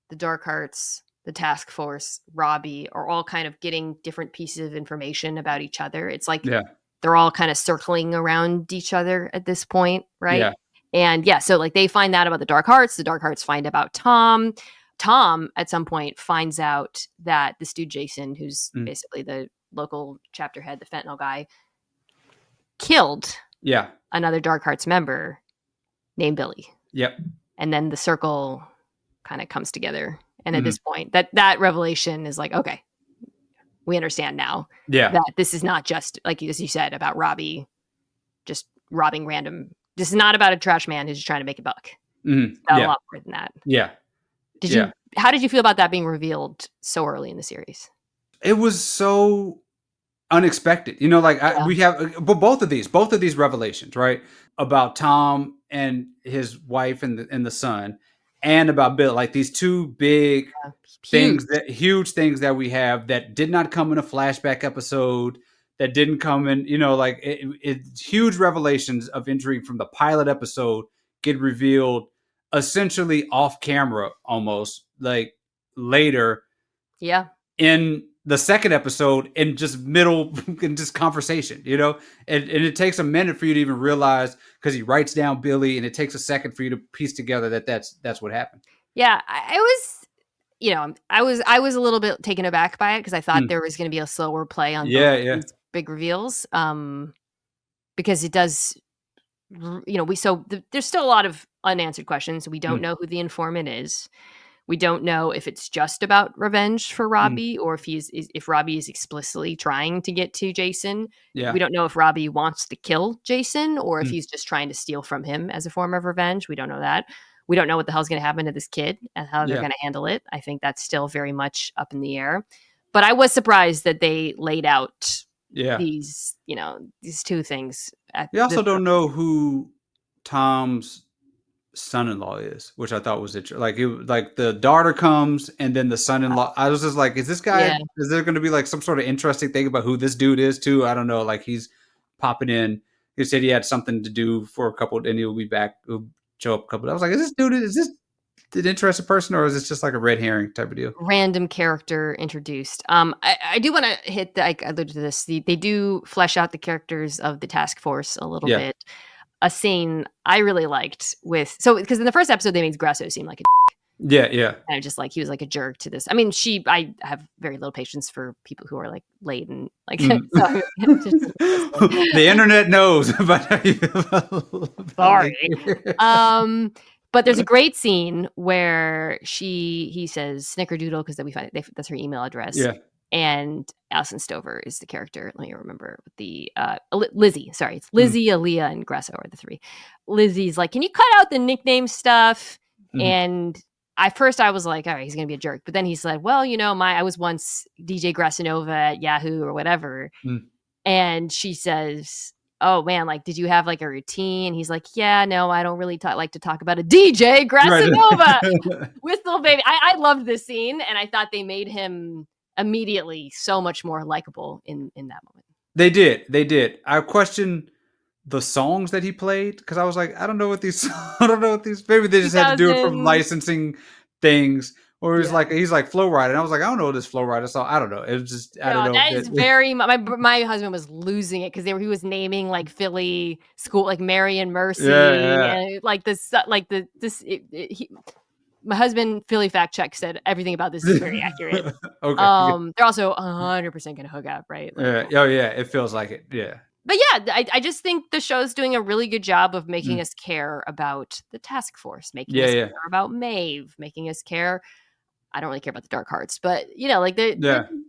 the Dark Hearts, the Task Force, Robbie, are all kind of getting different pieces of information about each other. It's like yeah, they're all kind of circling around each other at this point, right? yeah, And, yeah, so, like, they find out about the Dark Hearts find about Tom. Tom, at some point, finds out that this dude Jason, who's mm, basically the local chapter head, the fentanyl guy, killed yeah, another Dark Hearts member named Billy. yep, And then the circle kind of comes together. And at mhm, this point, that revelation is like, okay, we understand now yeah, that this is not just like as you said about Robbie just robbing random. This is not about a trash man who's just trying to make a buck. mhm, It's about a yeah, lot more than that. yeah, Did yeah. you? How did you feel about that being revealed so early in the series? It was so unexpected. Like Yeah, we have but both of these revelations, right? About Tom and his wife and the son, and about Bill, like these two big huge. huge things that we have that did not come in a flashback episode, that didn't come in, like it's huge revelations of intrigue from the pilot episode get revealed essentially off camera, almost like later Yeah, in the second episode, in just middle in just conversation, and it takes a minute for you to even realize, because he writes down Billy, and it takes a second for you to piece together that that's what happened. yeah. I was, I was a little bit taken aback by it because I thought Mm. there was going to be a slower play on both Yeah, of yeah, these big reveals. Because it does there's still a lot of unanswered questions. We don't mm, know who the informant is. We don't know if it's just about revenge for mm, Robbie or if Robbie is explicitly trying to get to Jason. yeah, We don't know if Robbie wants to kill Jason or if mm, he's just trying to steal from him as a form of revenge. We don't know that. We don't know what the hell's going to happen to this kid and how they're yeah, going to handle it. I think that's still very much up in the air. But I was surprised that they laid out yeah. these two things at We this also don't know who Tom's son-in-law is, which I thought was interesting. Like the daughter comes, and then the son-in-law. I was just like, is this guy? yeah. Is there going to be like some sort of interesting thing about who this dude is too? I don't know. Like he's popping in. He said he had something to do for a couple, and he'll be back. He'll show up a couple. I was like, is this dude? Is this? interested person, or is this just like a red herring type of deal? Random character introduced. I do want to hit I alluded to this. They do flesh out the characters of the task force a little bit. A scene I really liked because in the first episode they made Grasso seem like a yeah. And just like he was like a jerk to this. I mean, I have very little patience for people who are like late and like. So, the internet knows about how you feel. Sorry. But there's a great scene where he says Snickerdoodle because then we find that's her email address. Yeah. And Alison Stover is the character. Let me remember the Lizzie. Sorry, it's Lizzie, Aaliyah, and Grasso are the three. Lizzie's like, can you cut out the nickname stuff? And at first I was like, all right, he's gonna be a jerk. But then he said, well, I was once DJ Grassanova at Yahoo or whatever. And she says, oh man, like, did you have like a routine? He's like, yeah, no, I don't really like to talk about a DJ Grassanova with little baby. I loved this scene, and I thought they made him immediately so much more likable in that moment. They did. I questioned the songs that he played because I was like, I don't know what these maybe they just had to do it from licensing things, or he's like Flow Rider, and I was like, I don't know what this Flow Rider song. I don't know. It was just I don't know. That is very my husband was losing it because he was naming like Philly school, like Mary and Mercy, and like this my husband, Philly fact check, said everything about this is very accurate. Okay. They're also 100% going to hook up, right? Like, yeah. Oh yeah, it feels like it. Yeah. But yeah, I just think the show's doing a really good job of making us care about the task force, making us care about Maeve, making us care. I don't really care about the Dark Hearts, but like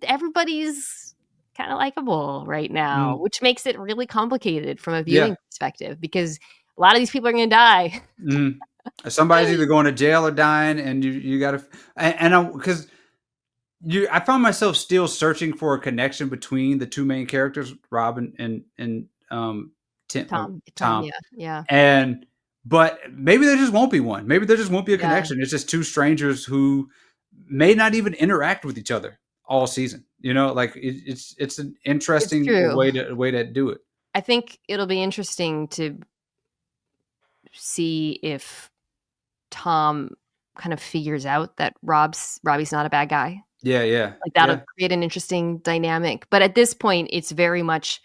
everybody's kind of likable right now, which makes it really complicated from a viewing perspective because a lot of these people are going to die. Somebody's either going to jail or dying, and you got to, because I found myself still searching for a connection between the two main characters, Robin and Tom. Yeah. But maybe there just won't be one. Maybe there just won't be a connection. It's just two strangers who may not even interact with each other all season. Like it's an interesting way to do it. I think it'll be interesting to see if Tom kind of figures out that Robbie's not a bad guy. Yeah. Like that'll create an interesting dynamic. But at this point, it's very much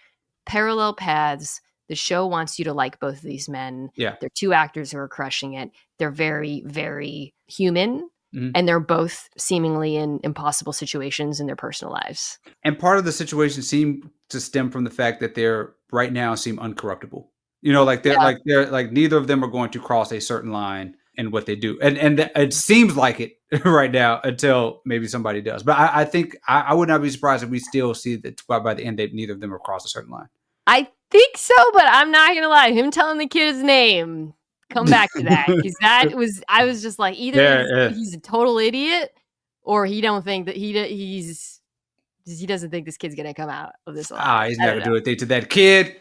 parallel paths. The show wants you to like both of these men. Yeah. They're two actors who are crushing it. They're very, very human. And they're both seemingly in impossible situations in their personal lives. And part of the situation seemed to stem from the fact that they're right now seem uncorruptible. They're neither of them are going to cross a certain line in what they do. And it seems like it right now until maybe somebody does. But I think I would not be surprised if we still see that by the end that neither of them have crossed a certain line. I think so, but I'm not going to lie. Him telling the kid his name, come back to that. Because I was just like, either he's a total idiot or he don't think that he doesn't think this kid's going to come out of this alive. He's never do a thing to that kid.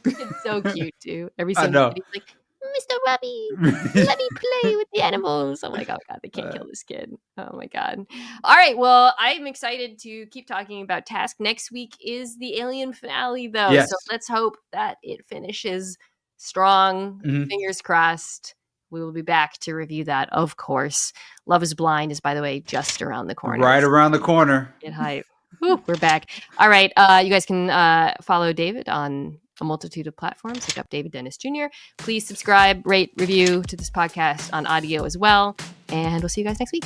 It's so cute too. Every single day he's like, Mr. Robbie, let me play with the animals. I'm like, oh God, they can't kill this kid. Oh my God. All right. Well, I'm excited to keep talking about Task. Next week is the Alien finale though. Yes. So let's hope that it finishes strong. Fingers crossed. We will be back to review that, of course. Love is Blind is, by the way, just around the corner. Right around the corner. Get hype. Woo, we're back. All right. You guys can follow David on a multitude of platforms. Look up David Dennis Jr. Please subscribe, rate, review to this podcast on audio as well. And we'll see you guys next week.